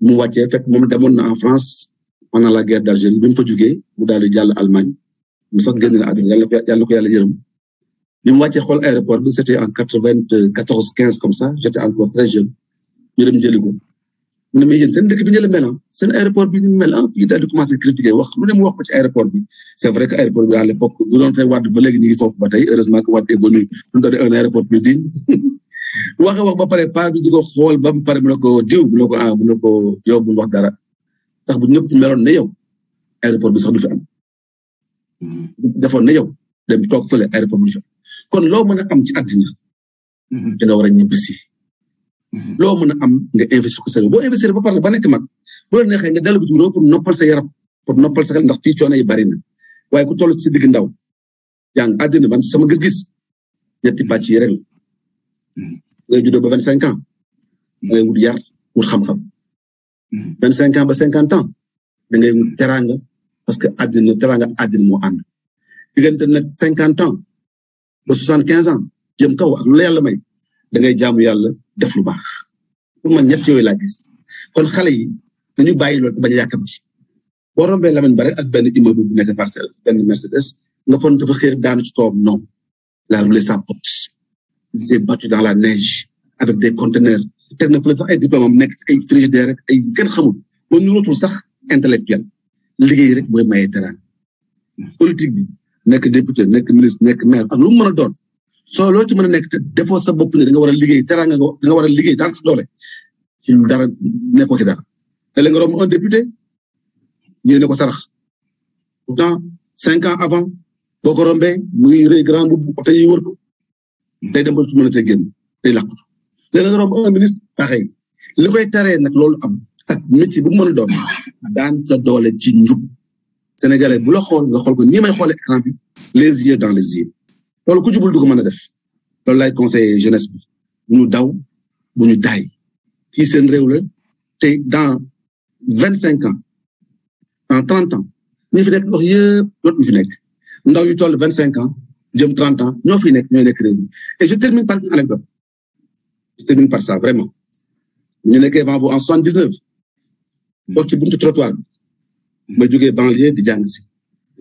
mu wàccee fekk moom demoon na en France pendant la guerre d'Algérie bi mu fa jugee mu daal di jàll Allemagne mu sax génn na àdduna yàlla ko yàlla yërëm bi mu wàccee xool aéroport bi c'était en 94-15 comme ça j'étais encore très jeune ñu dem jëli ko mu ne mais yéen seen dëkk bi ñu la mel seen aéroport bi ñu mel puis daal di commencé critiquer wax lu ne mu wax ko ci aéroport bi c'est vrai que aéroport bi à l'époque bu doon tey Wade ba léegi ñu ngi foofu ba tey heureusement que Wade est venu nous donner un aéroport plus digne wax ba pare paa bi di ko xool ba mu pare mu ne ko diw mu ne ko mu ne ko yow bul wax dara tax bu ñëpp meloon ne yow aéroport bi sax du fi am defoon ne yow dem toog fële aéroport bi du fi am kon loo mën a am ci àddina da nga war a ñibbisi loo mën a am nga investir ko sa réew boo investir ba pare ba nekk mag bu la neexee nga dellu bitim réew pour noppal sa yaram pour noppal sa xel ndax fii coono yi bari na waaye ku toll ci digg ndaw jàng àddina man sama gis-gis ñetti pàcc yi rek ngay juddoo ba 25 ans ngay wut yar wut xam-xam 25 ans ba 50 ans da ngay wut teraanga parce que àddina teraanga àddina moo ànd diggante nag 50 ans ba 75 ans jëm kaw ak lu la yàlla may da ngay jaamu yàlla def lu baax pour man ñett yooyu laa gis kon xale yi dañu bàyyi loolu bañ a yàkkam ci boo rombee Lamine Bara ak benn immeuble bu nekk parcelle benn Mercedes nga foog dafa xëy daanu ci kawam non la roulé sa pote il s'est battu dans la neige avec des conteneurs teg na fële sax ay diplôme am nekk ay frigidaire rek ay kenn xamul ba ñu rootul sax intellectuel liggéey rek mooy maye teraan politique bi nekk député nekk ministre nekk maire ak lu mu mën a doon soo loo ci mën a nekk te defoo sa bopp ne da nga war a liggéey teraan nga da nga war a liggéey daan sa doole ci lu dara nekkoo ci dara te la nga romb un député yéene ko sarax pourtant 5 ans avant boo ko rombee muy rëy grand bu oto yi wër ko day dem ba su mën a tee génn day làqutu léegi nga romb un ministre pareil li koy taree nag loolu am ak métier bu mu mën a doon daan sa doole ci njub sénégalais bu la xool nga xool ko nii may xoolee écran bi les yeux dans les yeux loolu ku jubul du ko mën a def loolu lay conseiller jeunesse bi bu ñu daw bu ñu daay kii seen réew la te dans 25 ans en 30 ans ñi fi nekk wax yëpp dootuñu fi nekk ndaw yu toll 25 ans jëm 30 ans ñoo fi nekk ñooy nekk réew mi et je termine par une anecdote je termine par ça vraiment ñu nekkee avant vous en 79 bokk ci buntu trottoir bi ma jógee banlieue di jàng si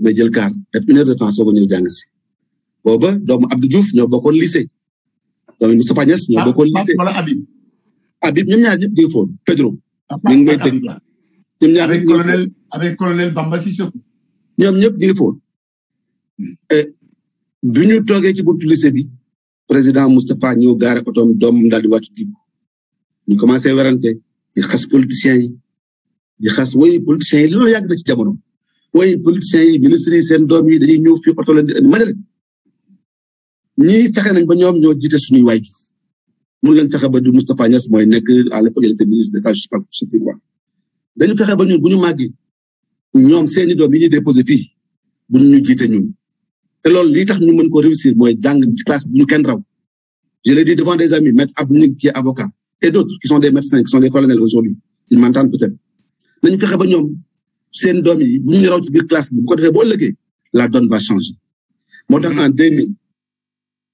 may jël car def 1 heure de temps soog a ñëw jàng si booba doomu Abdou Diouf ñoo bokkoon lycée doomu Moustapha Niasse ñoo bokkoon lycée wala Habib ñoom ñaar ñëpp di fóon Pedro ñu ngi may dégg ñoom ñaar avec colonel Bamba Sissoko ñoom ñëpp ñu ngi fóon bi ñu toogee ci buntu lycée bi président Moustapha ñëw gaare otoom doomam daal di wàcc dugg ñu commencé werante di xas politiciens yi di xas woy politiciens yi loolu yàgg na ci jamono woy politiciens yi ministres yi seen doom yi dañuy ñëw fii oto leen di indi ma ne leen ñii fexe nañ ba ñoom ñoo jiite suñuy waajur mun leen fexe ba du Moustapha Niasse mooy nekk à l'époque il était ministre d'État je sais plus quoi dañu fexe ba ñun bu ñu màggi ñoom seeni doom yi ñuy déposé fii bu ñu jiite ñun te loolu li tax ñu mën ko réussir mooy jàng ci classe bu ñu kenn raw je l'ai dit devant des amis maître Abdou Ning qui est avocat et d'autres qui sont des médecins qui sont des colonels aujourd'hui ils m'entendent peut-être nañu fexe ba ñoom seen doom yi bu ñu raw ci biir classe bi bu ko defee boo ëllëgee la donne va changer moo tax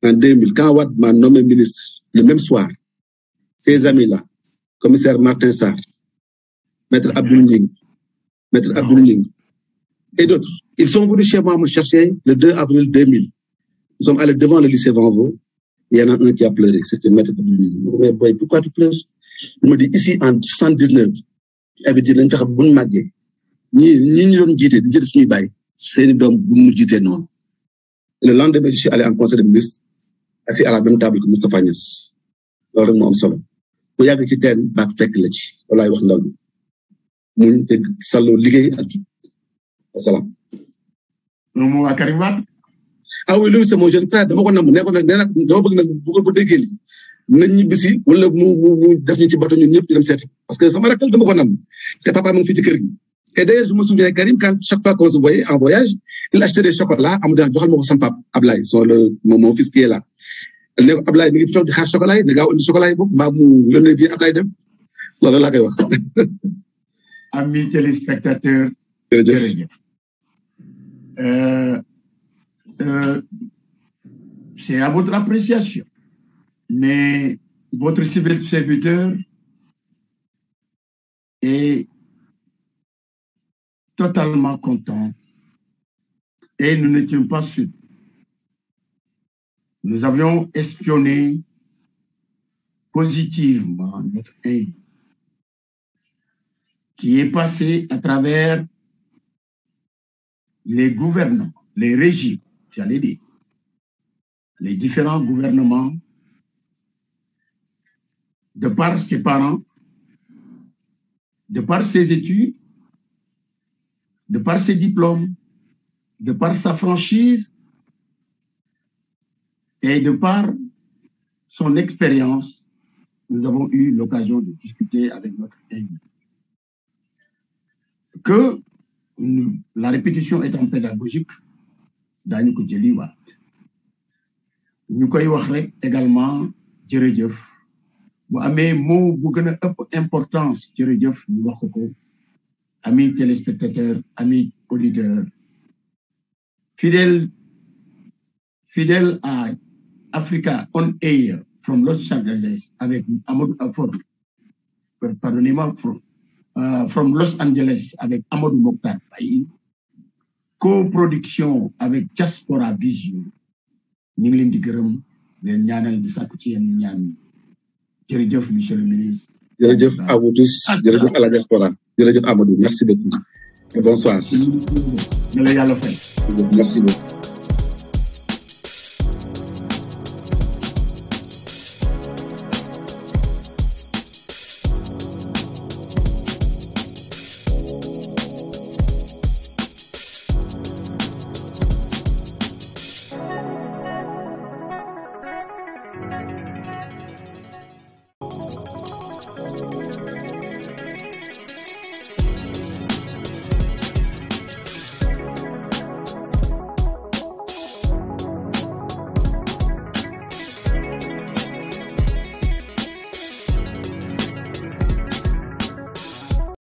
en 2000 quand Wade m'a nommé ministre le même soir ces amis-là commissaire Martin Sarr maître Abdou Ning et d'autres ils sont venus chez moi me chercher le 2 avril 2000 nous sommes allés devant le lycée Vanvo il y en a un qui a pleuré c'était maître Abdou Ning mais boy pourquoi tu pleures il me dit ici en 79 il avait dit nañ fexe bu ñu màggee ñi ñu doon jiite di jël suñuy bàyyi seeni doom bu ñu jiitee noonu et le lendemain je suis allé en conseil de ministre assis à la même table que Moustapha Niasse loolu rek moo am solo ku yàgg ci teen baak fekk la ci loolu laay wax ndaw ñi muñ te sàlloo liggéey ak jub asalaam. un mot à Karim Wade. ah oui lui c'est mon jeune frère dama ko namb nee ko nag nee nag dama bëgg nag bu ko déggee li nañ ñibbisi wala mu def ñu ci bato ñun ñëpp ñu dem seeti parce que sama rakal dama ko namb te papa mu ngi fii ci kër gi et d'ailleurs je me souviens Karim quand chaque fois qu'on se voyait en voyage il achetait des chocolats am da joxal ma ko sama papa Ablaye mon fils qui est là ne ko Ablaye mi ngi fi toog di xaar chocolat yi ne gaaw indi chocolat yi boobu mbaa mu yónnee bi Ablaye dem loolu laa koy wax. Amis téléspectateurs. jërëjëf. C'est à votre appréciation. Mais votre serviteur est totalement content et nous n'étions pas sûrs. Nous avions espionné positivement notre pays qui est passé à travers les gouvernements, les régimes, j'allais dire, les différents gouvernements de par ses parents, de par ses études, de par ses diplômes, de par sa franchise et de par son expérience, nous avons eu l'occasion de discuter avec notre invité. Que la répétition étant pédagogique, daañu ko jëliwaat ñu koy wax rek également jërëjëf bu amee mot bu gën a ëpp importance jërëjëf ñu wax ko amis téléspectateurs amis auditeurs fidèles à Africa on Air from Los Angeles avec Amadou pardonnez-moi from Los Angeles avec Amadou Mokhtar Faye, coproduction avec Diaspora Vision. ñu ngi leen di gërëm di leen ñaanal di sàkku ci yéen ñaan jërëjëf monsieur le ministre. jërëjëf à vous tous jërëjëf à la diaspora jërëjëf Amadou merci beaucoup et bonsoir. na la yàlla fay. merci beaucoup.